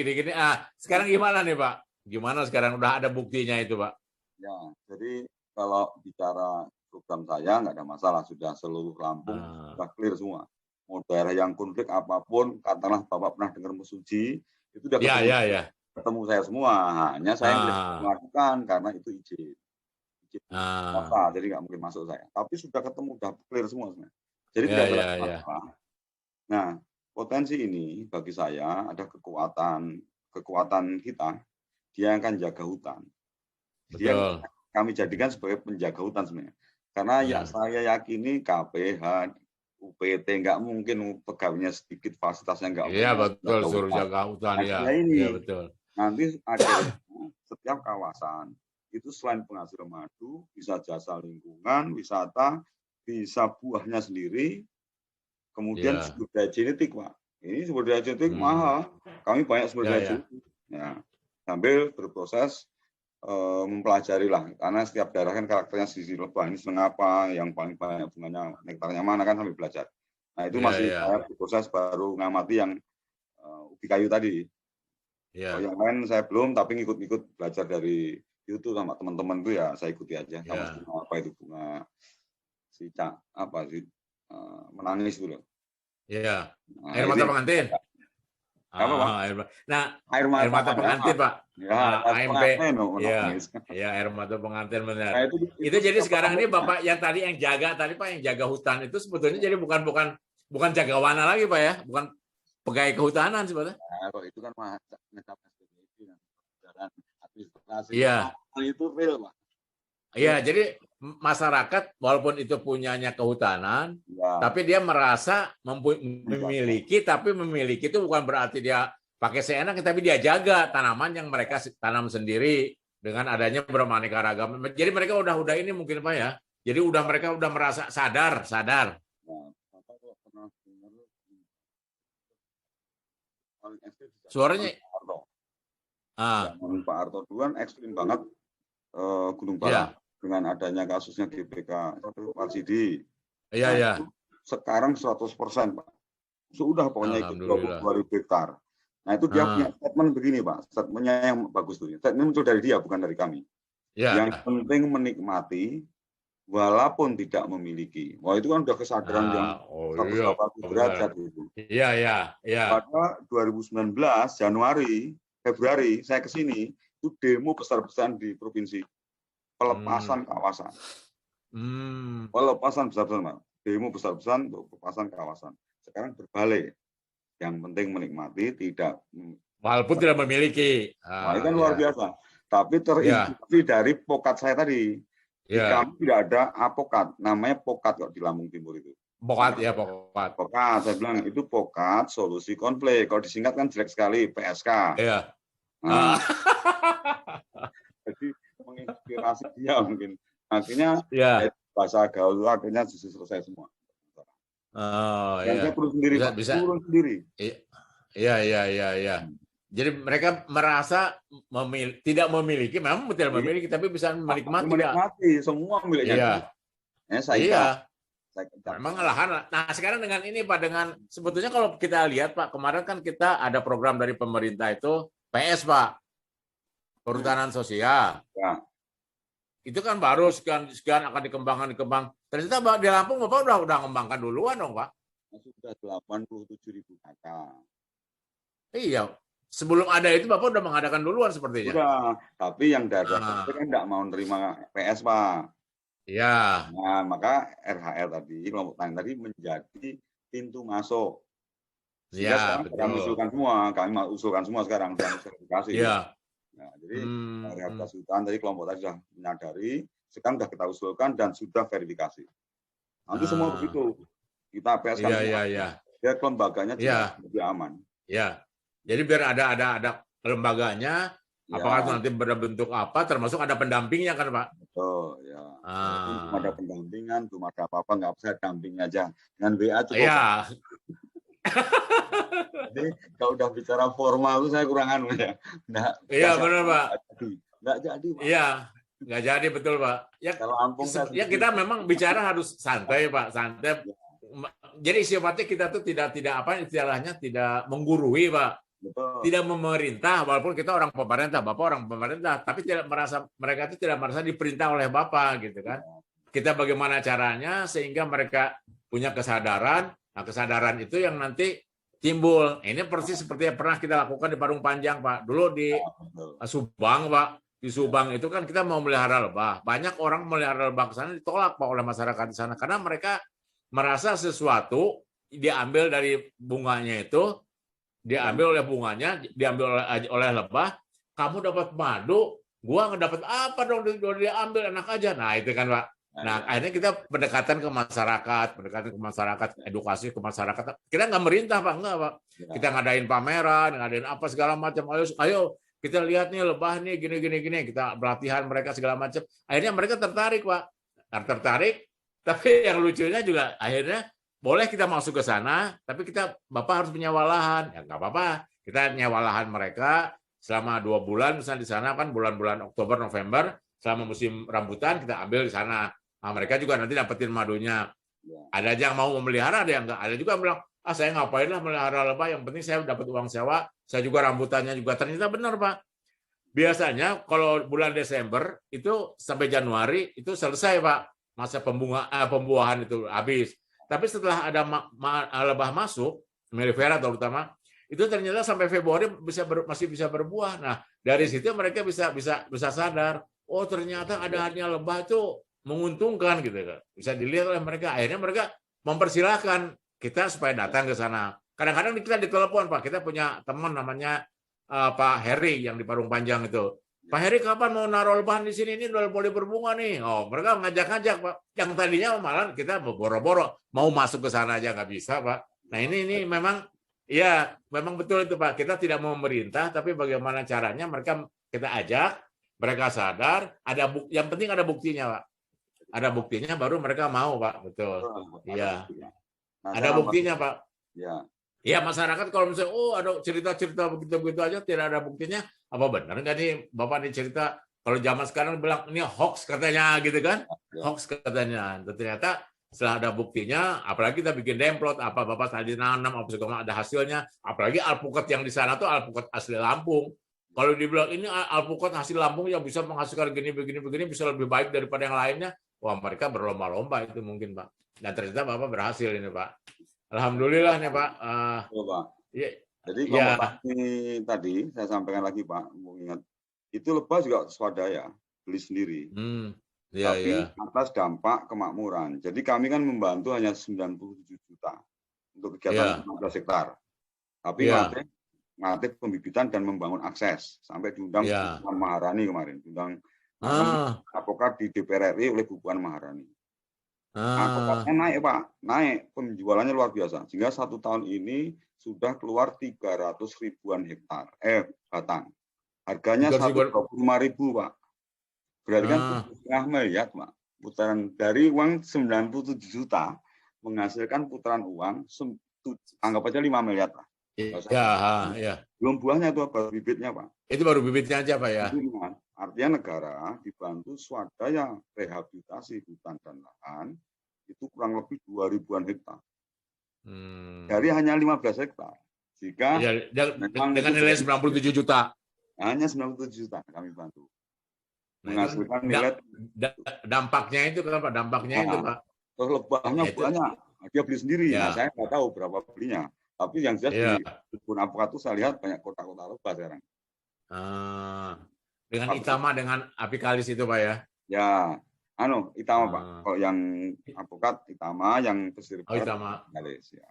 Sekarang gimana nih Pak? Gimana sekarang, udah ada buktinya itu Pak? Ya, jadi kalau bicara program saya nggak ada masalah, sudah seluruh Lampung sudah clear semua. Mau daerah yang konflik apapun, katakanlah Bapak pernah dengar Mesuji, itu sudah ketemu saya semua. Hanya saya yang melakukan karena itu izin jadi nggak mungkin masuk saya. Tapi sudah ketemu, sudah clear semua. Jadi tidak ada masalah. Nah, potensi ini bagi saya ada kekuatan kita. Dia akan jaga hutan. Dia kami jadikan sebagai penjaga hutan sebenarnya. Karena saya yakini KPH, UPT nggak mungkin pegawainya sedikit, fasilitasnya nggak mungkin. Iya betul, suruh jaga hutan ya. Iya betul. Nanti ada setiap kawasan itu selain penghasil madu, bisa jasa lingkungan, wisata, bisa buahnya sendiri, kemudian sumber daya genetik Pak. Ini sumber daya genetik mahal. Kami banyak sumber daya genetik. Ya. Sambil berproses mempelajari lah, karena setiap daerah kan karakternya sisi lebah ini seneng apa, yang paling banyak bunganya, nektarnya mana kan, sambil belajar. Nah itu masih saya berproses, baru ngamati yang ubi kayu tadi. Yang lain saya belum, tapi ngikut-ngikut belajar dari YouTube sama teman-teman itu ya saya ikuti aja. Sama apa itu bunga menangis itu loh. Iya. Air mata pengantin. Air mata pengantin Pak. AMP. Iya, air mata pengantin benar. Nah, itu jadi sekarang ini Bapak yang tadi yang jaga tadi Pak, yang jaga hutan itu sebetulnya jadi bukan jagawana lagi Pak ya, bukan pegawai kehutanan sebetulnya. Nah, kalau itu kan administrasi. Iya. Hal itu real, Pak. Iya, jadi masyarakat walaupun itu punyanya kehutanan, Ya. tapi dia merasa memiliki, tapi memiliki itu bukan berarti dia pakai seenaknya, tapi dia jaga tanaman yang mereka tanam sendiri dengan adanya beraneka ragam. Jadi mereka udah ini mungkin Pak ya. Jadi mereka udah merasa sadar. Nah, Bapak kalau pernah dengar paling ekstrim Suaranya Pak Harto. ah Zaman Pak Harto dulu kan ekstrim banget Gunung ya. Balang dengan adanya kasusnya GBK Warsidi. Iya, Nah, ya. Sekarang 100%, Pak. Sudah pokoknya itu 22.000 hektar. Nah, itu dia punya statement begini, Pak. Statementnya yang bagus tuh. Statement muncul dari dia, bukan dari kami. Ya. Yang penting menikmati walaupun tidak memiliki. Wah, itu kan udah kesadaran yang 180 derajat itu. Iya. Pada 2019 Februari saya ke sini itu demo besar-besaran di provinsi pelepasan kawasan. Pelepasan besar-besaran, Pak. Demo besar-besaran untuk pelepasan kawasan. Sekarang berbalik. Yang penting menikmati, tidak walaupun tidak memiliki. Nah, itu kan luar biasa. Tapi terinspirasi dari pokat saya tadi. Di kami tidak ada apokat, namanya pokat kok di Lampung Timur itu. Pokat ya, pokat. Pokat, saya bilang itu pokat solusi konflik. Kalau disingkat kan jelek sekali, PSK. Iya. Nah, jadi menginspirasi dia mungkin. Akhirnya bahasa gaul akhirnya selesai semua. Dan saya turun sendiri, Pak. Turun sendiri. Iya. Jadi mereka merasa tidak memiliki, memang tidak memiliki, tapi bisa menikmati. Semua miliknya. Iya. Memang lahan. Nah, sekarang dengan ini Pak, dengan sebetulnya kalau kita lihat Pak, kemarin kan kita ada program dari pemerintah itu PS Pak, Perhutanan Sosial. Ya. Itu kan baru sekian akan dikembang. Ternyata Pak, di Lampung Bapak udah mengembangkan duluan dong Pak. Sudah 87.000 kakak. Iya. Sebelum ada itu Bapak udah mengadakan duluan sepertinya. Sudah, tapi yang daerah kan tidak mau nerima PS, Pak. Iya. Nah, maka RHL tadi, kelompok tani tadi menjadi pintu masuk. Iya, betul. Kami usulkan semua sekarang dan verifikasi. Iya. Nah, jadi rehabilitasi hutan tadi kelompok tadi sudah menyadari, sekarang sudah kita usulkan dan sudah verifikasi. Nanti semua begitu. Kita PS kan. Iya. Biar lembaganya juga lebih aman. Iya. Jadi biar ada lembaganya, apakah nanti berbentuk apa, termasuk ada pendampingnya kan Pak? Betul, ya. Belum ada pendampingan, belum ada apa-apa, nggak bisa damping aja. Dengan WA cukup. Iya. Jadi kalau udah bicara formal itu saya kurang anu ya. Iya benar Pak. Nggak jadi Pak. Iya, nggak jadi betul Pak. Ya, kalau Lampung ya kita memang bicara harus santai Pak, santai. Jadi sifatnya kita tuh tidak apa istilahnya tidak menggurui Pak. Betul. Tidak memerintah, walaupun kita orang pemerintah, Bapak orang pemerintah, tapi mereka itu tidak merasa diperintah oleh Bapak gitu kan. Kita bagaimana caranya sehingga mereka punya kesadaran. Nah, kesadaran itu yang nanti timbul. Ini persis seperti yang pernah kita lakukan di Parung Panjang, Pak. Dulu di Subang, Pak. Di Subang itu kan kita mau melihara lebah. Banyak orang melihara lebah ke sana ditolak Pak oleh masyarakat di sana karena mereka merasa sesuatu diambil dari bunganya itu, diambil oleh bunganya, diambil oleh lebah, kamu dapat madu, gua nggak dapat apa dong, diambil enak aja. Nah, itu kan, Pak. Nah, akhirnya kita pendekatan ke masyarakat, edukasi ke masyarakat. Kita nggak merintah, Pak, enggak, Pak. Kita ngadain pameran, ngadain apa segala macam. Ayo kita lihat nih lebah nih gini. Kita pelatihan mereka segala macam. Akhirnya mereka tertarik, Pak. Tertarik, tapi yang lucunya juga akhirnya boleh kita masuk ke sana, tapi Bapak harus menyewa lahan. Ya nggak apa-apa. Kita nyewa lahan mereka selama 2 bulan, misalnya di sana kan bulan-bulan Oktober, November, selama musim rambutan kita ambil di sana. Nah, mereka juga nanti dapetin madunya. Ada aja yang mau memelihara, ada yang enggak. Ada juga yang bilang, saya ngapain lah melihara lebah, yang penting saya dapat uang sewa, saya juga rambutannya juga. Ternyata benar, Pak. Biasanya kalau bulan Desember itu sampai Januari itu selesai, Pak. Masa pembuahan itu habis. Tapi setelah ada lebah masuk, mellifera terutama, itu ternyata sampai Februari masih bisa berbuah. Nah, dari situ mereka bisa sadar, oh ternyata ada hanya lebah itu menguntungkan gitu kan. Bisa dilihat oleh mereka. Akhirnya mereka mempersilahkan kita supaya datang ke sana. Kadang-kadang kita ditelepon, Pak. Kita punya teman namanya Pak Heri yang di Parung Panjang itu. Pak Heri kapan mau naruh lebahan di sini, ini udah boleh berbunga nih. Oh, mereka ngajak-ngajak, Pak. Yang tadinya malah kita boro-boro mau masuk ke sana aja nggak bisa, Pak. Nah, ini memang ya memang betul itu, Pak. Kita tidak mau memerintah, tapi bagaimana caranya mereka kita ajak, mereka sadar, yang penting ada buktinya, Pak. Ada buktinya baru mereka mau, Pak. Betul. Iya. Ada buktinya, Pak. Ya. Ya, masyarakat kalau misalnya, oh ada cerita-cerita begitu-begitu aja, tidak ada buktinya, apa benar nggak nih Bapak nih cerita, kalau zaman sekarang bilang, ini hoax katanya gitu kan, hoax katanya. Ternyata setelah ada buktinya, apalagi kita bikin demplot, apa Bapak tadi nanam, apa segala ada hasilnya, apalagi alpukat yang di sana tuh alpukat asli Lampung. Kalau dibilang ini alpukat hasil Lampung yang bisa menghasilkan begini, bisa lebih baik daripada yang lainnya, wah mereka berlomba-lomba itu mungkin Pak. Dan ternyata Bapak berhasil ini Pak. Alhamdulillah nih Pak. Pak. Iya. Jadi kompetisi tadi saya sampaikan lagi Pak, mengingat itu lebah juga swadaya, beli sendiri. Tapi atas dampak kemakmuran. Jadi kami kan membantu hanya 97 juta untuk kegiatan 15 hektar. Tapi melatih pembibitan dan membangun akses sampai diundang Bu Puan Maharani kemarin, diundang advokat di DPR RI oleh Bu Puan Maharani. Advokatnya naik Pak, naik penjualannya luar biasa. Sehingga 1 tahun ini sudah keluar 300 ribuan hektar batang. Harganya 125.000 Pak. Berarti kan 7,5 miliar Pak. Putaran dari uang 97 juta menghasilkan putaran uang anggap aja 5 miliar Pak. Iya. Belum buahnya itu baru bibitnya Pak. Itu baru bibitnya aja Pak ya. Artinya negara dibantu swadaya rehabilitasi hutan dan lahan itu kurang lebih 2.000-an hektar. Dari hanya 15 hektar. Jika dengan nilai 97 juta. Hanya 97 juta kami bantu. Menghasilkan nilai dampaknya itu kan Pak, itu Pak. Terus lebahnya banyak. Dia beli sendiri. Nah, saya nggak tahu berapa belinya. Tapi yang jelas di kebun apokat itu saya lihat banyak kota-kota lebah sekarang. Dengan Itama, dengan apikalis itu Pak ya? Ya, Itama Pak. Kalau yang apokat Itama, yang pesisir barat Itama. apikalis ya.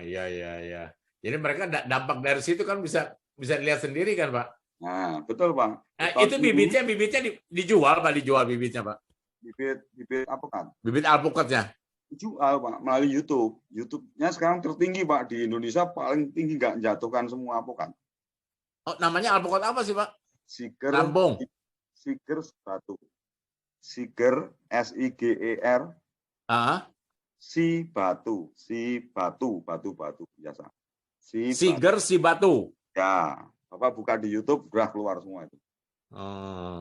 Iya. Jadi mereka dampak dari situ kan bisa dilihat sendiri kan Pak? Nah, betul Pak. Nah, itu bibitnya dijual Pak, bibitnya Pak? Bibit apokat. Bibit alpukatnya? Dijual Pak melalui YouTube. YouTube-nya sekarang tertinggi Pak di Indonesia, paling tinggi nggak menjatuhkan semua apokat. Oh, namanya alpukat apa sih Pak? Siger Lampung. Siger Batu. Siger SIGER. Si batu biasa. Siger si batu. Ya, Bapak buka di YouTube sudah keluar semua itu.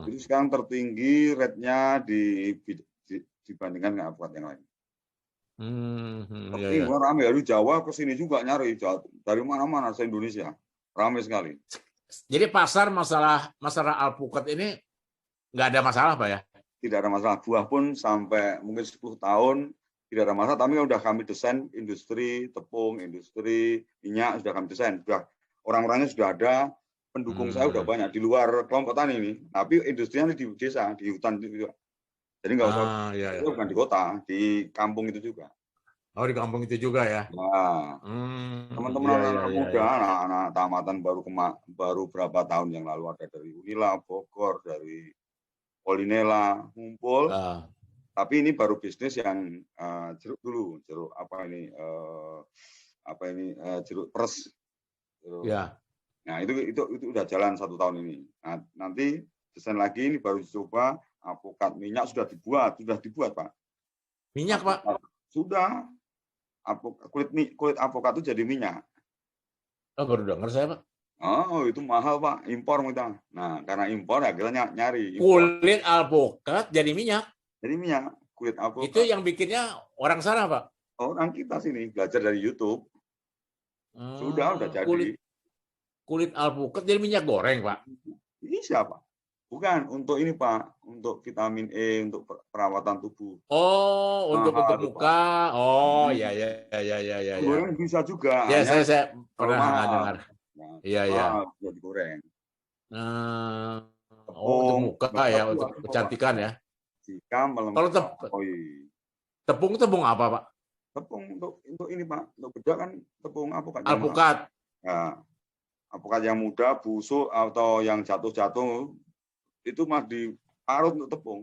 Jadi sekarang tertinggi rate-nya dibandingkan dengan apokat yang lain. Tapi ramai dari Jawa ke sini juga nyari dari mana-mana se Indonesia. Ramai sekali. Jadi masalah alpukat ini nggak ada masalah Pak ya? Tidak ada masalah. Buah pun sampai mungkin 10 tahun tidak ada masalah. Tapi sudah kami desain industri tepung, industri minyak sudah kami desain. Sudah orang-orangnya sudah ada. Pendukung saya sudah banyak di luar kelompok tani ini. Tapi industrinya di desa, di hutan juga. Jadi nggak usah. Itu bukan di kota, di kampung itu juga. Oh, di kampung itu juga ya? Teman-teman anak muda, anak-anak tamatan baru berapa tahun yang lalu ada dari Unila, Bogor, dari Polinela, ngumpul. Tapi ini baru bisnis yang jeruk dulu, jeruk jeruk pers. Nah itu udah jalan 1 tahun ini. Nah, nanti desain lagi ini baru dicoba apokat minyak sudah dibuat Pak. Minyak Pak? Sudah. Kulit apokat itu jadi minyak. Oh, baru dengar saya Pak. Oh, itu mahal Pak, impor kita. Nah, karena impor ya kita nyari. Kulit alpukat jadi minyak. Jadi minyak, kulit alpukat. Itu yang bikinnya orang sana Pak? Orang kita sini belajar dari YouTube. Sudah jadi. Kulit alpukat jadi minyak goreng Pak? Ini siapa? Bukan untuk ini Pak, untuk vitamin E, untuk perawatan tubuh. Oh, untuk muka. Oh, ya. Goreng bisa juga. Ya, saya pernah dengar. Iya. Bisa digoreng. Untuk muka ya, untuk kecantikan ya. Jika kalau tepung apa Pak? Tepung untuk ini Pak, untuk bedak kan tepung apokat. Alpukat. Ya. alpukat yang muda, busuk atau yang jatuh-jatuh itu mah diparut untuk tepung.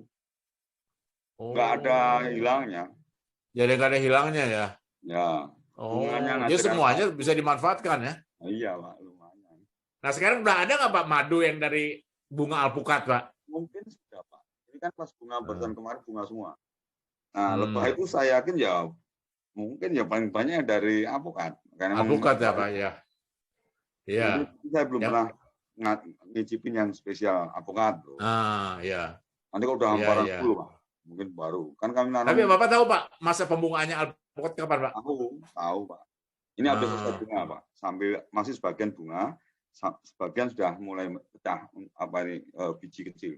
Nggak ada hilangnya. Jadi nggak ada hilangnya ya? Ya. Jadi semuanya bisa dimanfaatkan ya? Iya Pak, lumayan. Nah sekarang udah ada nggak Pak madu yang dari bunga alpukat Pak? Mungkin sudah Pak. Ini kan pas bunga bertan kemarin bunga semua. Nah lebah itu saya yakin ya mungkin ya paling banyak dari alpukat. Alpukat ya Pak ya. Iya. Saya belum pernah ngicipin yang spesial alpukat. Iya. Nanti kalau udah hamparan dulu Pak, mungkin baru. Kan kami nanam. Tapi Bapak tahu Pak masa pembungaannya alpukat kapan Pak? Tahu Pak. Ini ada selesai bunga Pak. Sambil masih sebagian bunga, sebagian sudah mulai pecah biji kecil.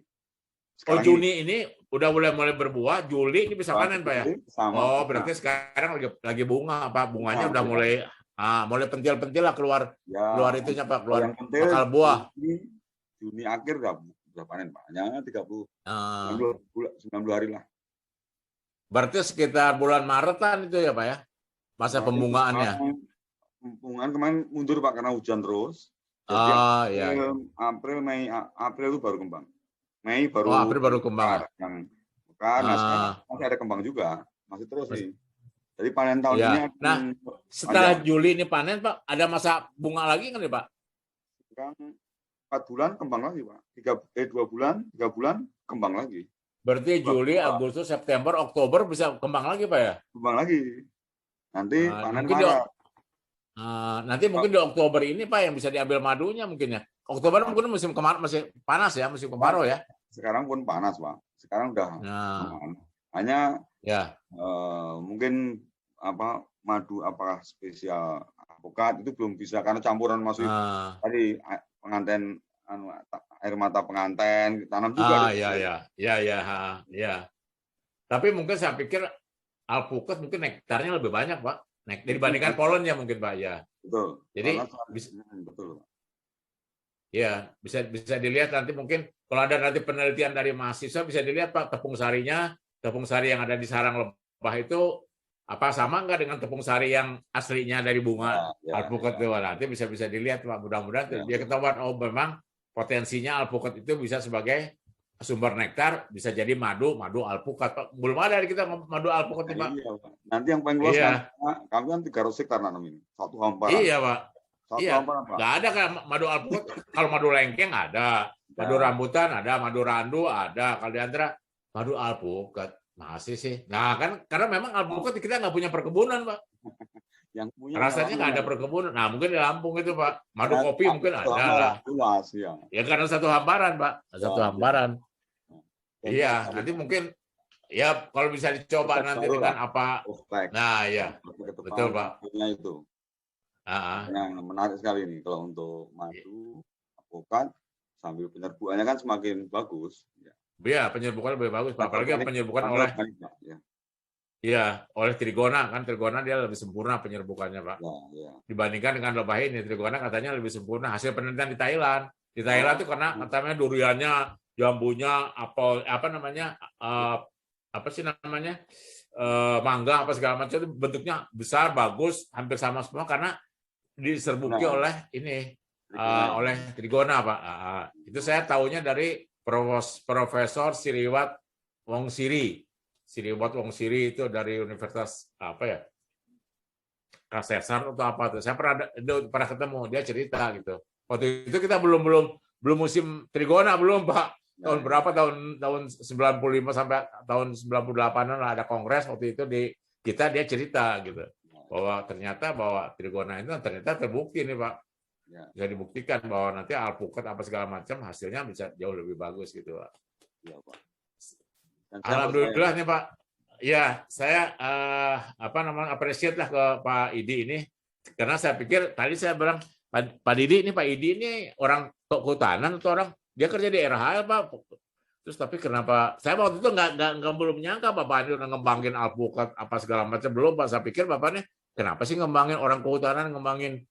Sekarang Juni ini udah mulai berbuah, Juli ini bisa panen Pak ya? Berarti sekarang lagi bunga Pak, bunganya udah mulai pentil-pentil lah keluar itunya Pak, keluar bakal buah. Juni akhir udah panen Pak, hanya 90 hari lah. Berarti sekitar bulan Maretan itu ya Pak ya, masa pembungaannya. Pembungaan kemarin mundur Pak karena hujan terus. Jadi April itu baru kembang. Mei baru. April baru kembang. Yang sekarang masih ada kembang juga, masih terus nih. Jadi panen tahun ini. Nah, setelah Juli ini panen Pak, ada masa bunga lagi kan ya Pak? Sekarang 4 bulan kembang lagi Pak. 2 bulan, 3 bulan kembang lagi. Berarti Juli, Agustus, September, Oktober bisa kembang lagi Pak ya? Kembang lagi. Nanti panen nanti mungkin di Oktober ini Pak yang bisa diambil madunya mungkin ya. Oktober mungkin musim kemarau, masih panas ya, musim kemarau ya. Sekarang pun panas Pak. Sekarang udah hanya mungkin madu apakah spesial alpukat itu belum bisa karena campuran masih tadi pengantin air mata pengantin tanam juga. Iya. Tapi mungkin saya pikir alpukat mungkin nektarnya lebih banyak Pak. Dibandingkan polennya mungkin Pak ya. Betul. Jadi betul. Ya, bisa dilihat nanti mungkin kalau ada nanti penelitian dari mahasiswa bisa dilihat Pak tepung sari yang ada di sarang lebah itu sama nggak dengan tepung sari yang aslinya dari bunga alpukat itu. Nanti bisa dilihat Pak, mudah-mudahan dia ketahuan memang potensinya alpukat itu bisa sebagai sumber nektar, bisa jadi madu alpukat Pak. Belum ada kita madu alpukat Pak. Iya, Pak. Nanti yang paling luas kami kan 300 hektar nanam ini. Satu hamparan. Iya Pak. Nggak ada kan madu alpukat. Kalau madu lengkeng ada, madu rambutan ada, madu randu ada. Kalau di antara madu alpukat masih sih. Nah kan karena memang alpukat kita nggak punya perkebunan Pak. Yang punya rasanya nggak ada perkebunan. Nah mungkin di Lampung itu Pak, madu kopi mungkin ada lah. Luas ya karena satu hamparan Pak, satu hamparan. Iya, nanti mungkin ya kalau bisa dicoba nanti dengan apa. Nah ya, betul Pak. Itu. Yang menarik sekali nih kalau untuk madu alpukat sambil penyerbukannya kan semakin bagus. Iya, penyerbukan lebih bagus, Pak. Apalagi penyerbukan oleh oleh trigona kan, trigona dia lebih sempurna penyerbukannya Pak. Dibandingkan dengan lebah ini, trigona katanya lebih sempurna. Hasil penelitian di Thailand. Di Thailand itu karena katanya duriannya, jambunya, mangga apa segala macam itu bentuknya besar, bagus, hampir sama semua karena diserbuki oleh oleh trigona Pak. Itu saya tahunya dari Profesor Siriwat Wongsiri. Siriwat Wongsiri itu dari Universitas Kasesar atau apa tuh. Saya pernah ketemu, dia cerita gitu. Waktu itu kita belum musim trigona belum Pak. Tahun berapa tahun 95 sampai tahun 98-an ada kongres waktu itu dia cerita gitu. Bahwa ternyata trigona itu ternyata terbukti nih Pak. Bisa dibuktikan bahwa nanti alpukat apa segala macam hasilnya bisa jauh lebih bagus gitu Pak. Ya, Pak. Alhamdulillah nih Pak. Ya, saya appreciate lah ke Pak Idi ini karena saya pikir tadi saya bilang Pak Idi ini orang kehutanan atau orang dia kerja di RHL Pak. Terus tapi kenapa saya waktu itu nggak belum nyangka Bapak ini udah ngembangin alpukat apa segala macam belum Pak. Saya pikir Bapaknya kenapa sih ngembangin orang kehutanan ngembangin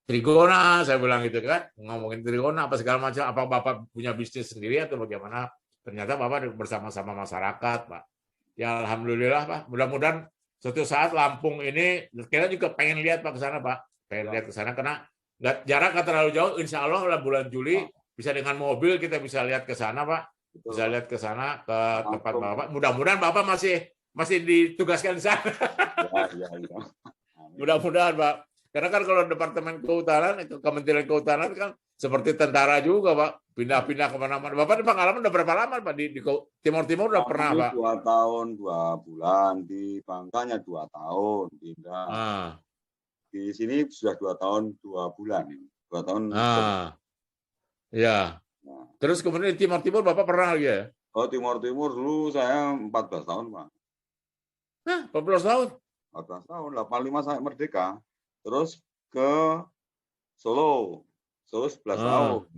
trigona, saya bilang gitu kan, ngomongin trigona apa segala macam, apa Bapak punya bisnis sendiri atau bagaimana? Ternyata Bapak bersama-sama masyarakat, Pak. Ya Alhamdulillah, Pak. Mudah-mudahan suatu saat Lampung ini, kita juga pengen lihat Pak ke sana, Pak. Pengen lihat ke sana karena jarak nggak terlalu jauh. Insya Allah lah bulan Juli bisa dengan mobil kita bisa lihat ke sana, Pak. Betul, Bisa Pak. lihat ke sana ke tempat Langsung. Bapak. Mudah-mudahan Bapak masih ditugaskan di sana. Ya. Amin. Mudah-mudahan, Pak. Karena kan kalau Departemen Kehutanan itu Kementerian Kehutanan kan seperti tentara juga, Pak. Pindah-pindah kemana-mana. Bapak di pengalaman udah berapa lama, Pak? Di Timur Timur udah pernah, Pak? 2 tahun 2 bulan, di Bangkanya 2 tahun pindah. Di sini sudah 2 tahun 2 bulan ini. 2 tahun. Ya. Nah. Terus kemudian di Timur Timur Bapak pernah lagi ya? Oh, Timur Timur dulu saya 14 tahun, Pak. Hah, 14 tahun? 14 tahun, 85 sampai merdeka. Terus ke Solo. Solo 11 tahun.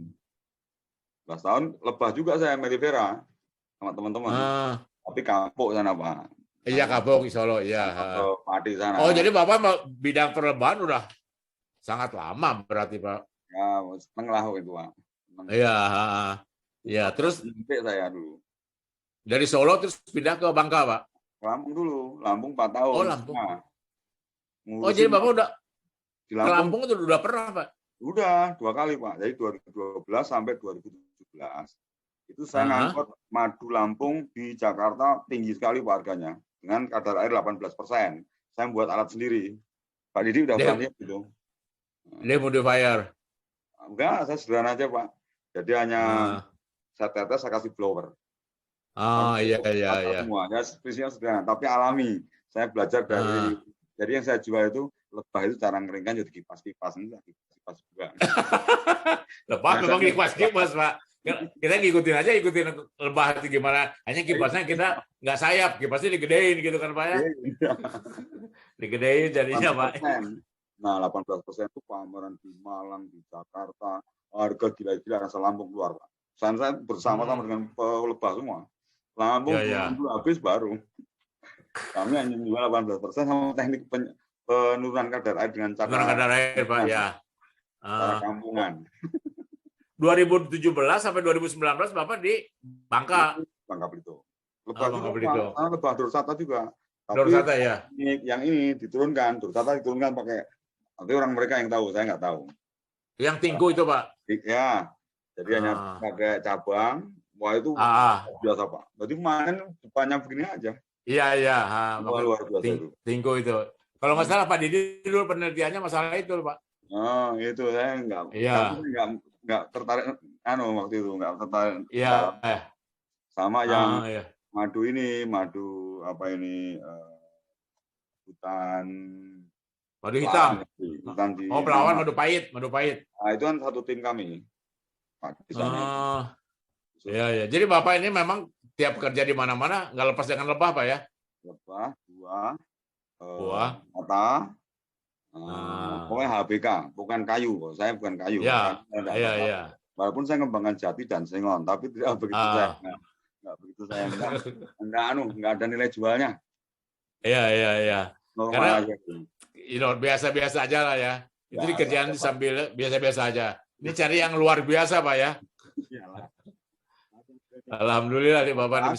11 tahun, Lebah juga saya Melivera sama teman-teman. Tapi kapok sana, Pak. Iya, kapok di Solo, iya. Padi sana. Oh, jadi Bapak bidang perlebahan udah sangat lama berarti, Pak. Ya, seneng lah itu, Pak. Iya, ya. Terus saya dulu. Dari Solo terus pindah ke Bangka, Pak? Lampung dulu, Lampung 4 tahun. Oh, Lampung. Nah, oh, jadi Bapak udah di ke Lampung itu udah pernah, Pak? Udah 2 kali, Pak. Jadi 2012 sampai 2017. Itu saya ngangkut madu Lampung di Jakarta tinggi sekali Pak harganya. Dengan kadar air 18%. Saya buat alat sendiri. Pak Didi udah pernah lihat gitu. Dehumidifier. Enggak, saya sederhana aja, Pak. Jadi hanya saya tetes, saya kasih blower. Iya. Semuanya spesial sederhana, tapi alami. Saya belajar dari, jadi yang saya jual itu lebah itu cara ngeringkan jadi kipas-kipas juga. Lebah memang kipas-kipas, Pak. Kita ikutin lebah itu gimana. Hanya kipasnya kita nggak sayap, kipasnya digedein gitu kan, Pak ya. Digedein jadinya, Pak. Nah, 18% itu pameran di Malang, di Jakarta, harga gila-gila asal Lampung keluar, Pak. Saya bersama-sama dengan pelebah semua. Lampung habis baru. Kami hanya jual 18% sama teknik penurunan kadar air dengan cara kadar air, Pak, ya. Cara kampungan. 2017 sampai 2019 Bapak di Bangka. Bangka Belitung. Lebah Bangka Belitung. Lebah Dursata juga. Tapi Dursata ya. Yang ini diturunkan, Dursata diturunkan pakai, nanti orang mereka yang tahu, saya nggak tahu. Yang tinggu itu, Pak? Ya, jadi hanya pakai cabang. Wah, itu biasa, Pak. Berarti manen depannya begini aja. Iya. Luar biasa itu. Tinggu itu. Kalau nggak salah Pak Didi dulu penelitiannya masalah itu, Pak. Oh, itu saya nggak tertarik waktu itu, nggak tertarik. Iya. Sama yang madu ini, madu apa ini, hutan hitam. Hutan di Pelawan madu pahit. Nah, itu kan satu tim kami. Iya. Jadi Bapak ini memang tiap kerja di mana-mana nggak lepas dengan lebah, Pak ya? Lebah, buah, mata, pokoknya HBK, bukan kayu. Saya bukan kayu. Iya. Walaupun saya ngembangkan jati dan sengon, tapi tidak begitu saya nggak ada nilai jualnya. Iya. Karena biasa-biasa aja lah ya. Itu kerjaan sambil biasa-biasa aja. Ini cari yang luar biasa, Pak ya. Alhamdulillah nih Bapak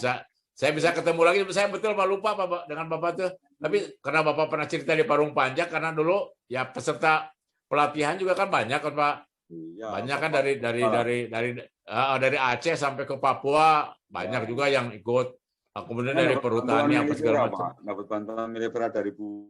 saya bisa ketemu lagi. Saya betul Pak lupa Pak dengan Bapak tuh. Tapi karena Bapak pernah cerita di Parung Panjang, karena dulu ya peserta pelatihan juga kan banyak kan Pak. Banyak kan dari Aceh sampai ke Papua banyak juga yang ikut. Kemudian dari perhutani apa segala macam. Dapat bantuan Melivera dari Bu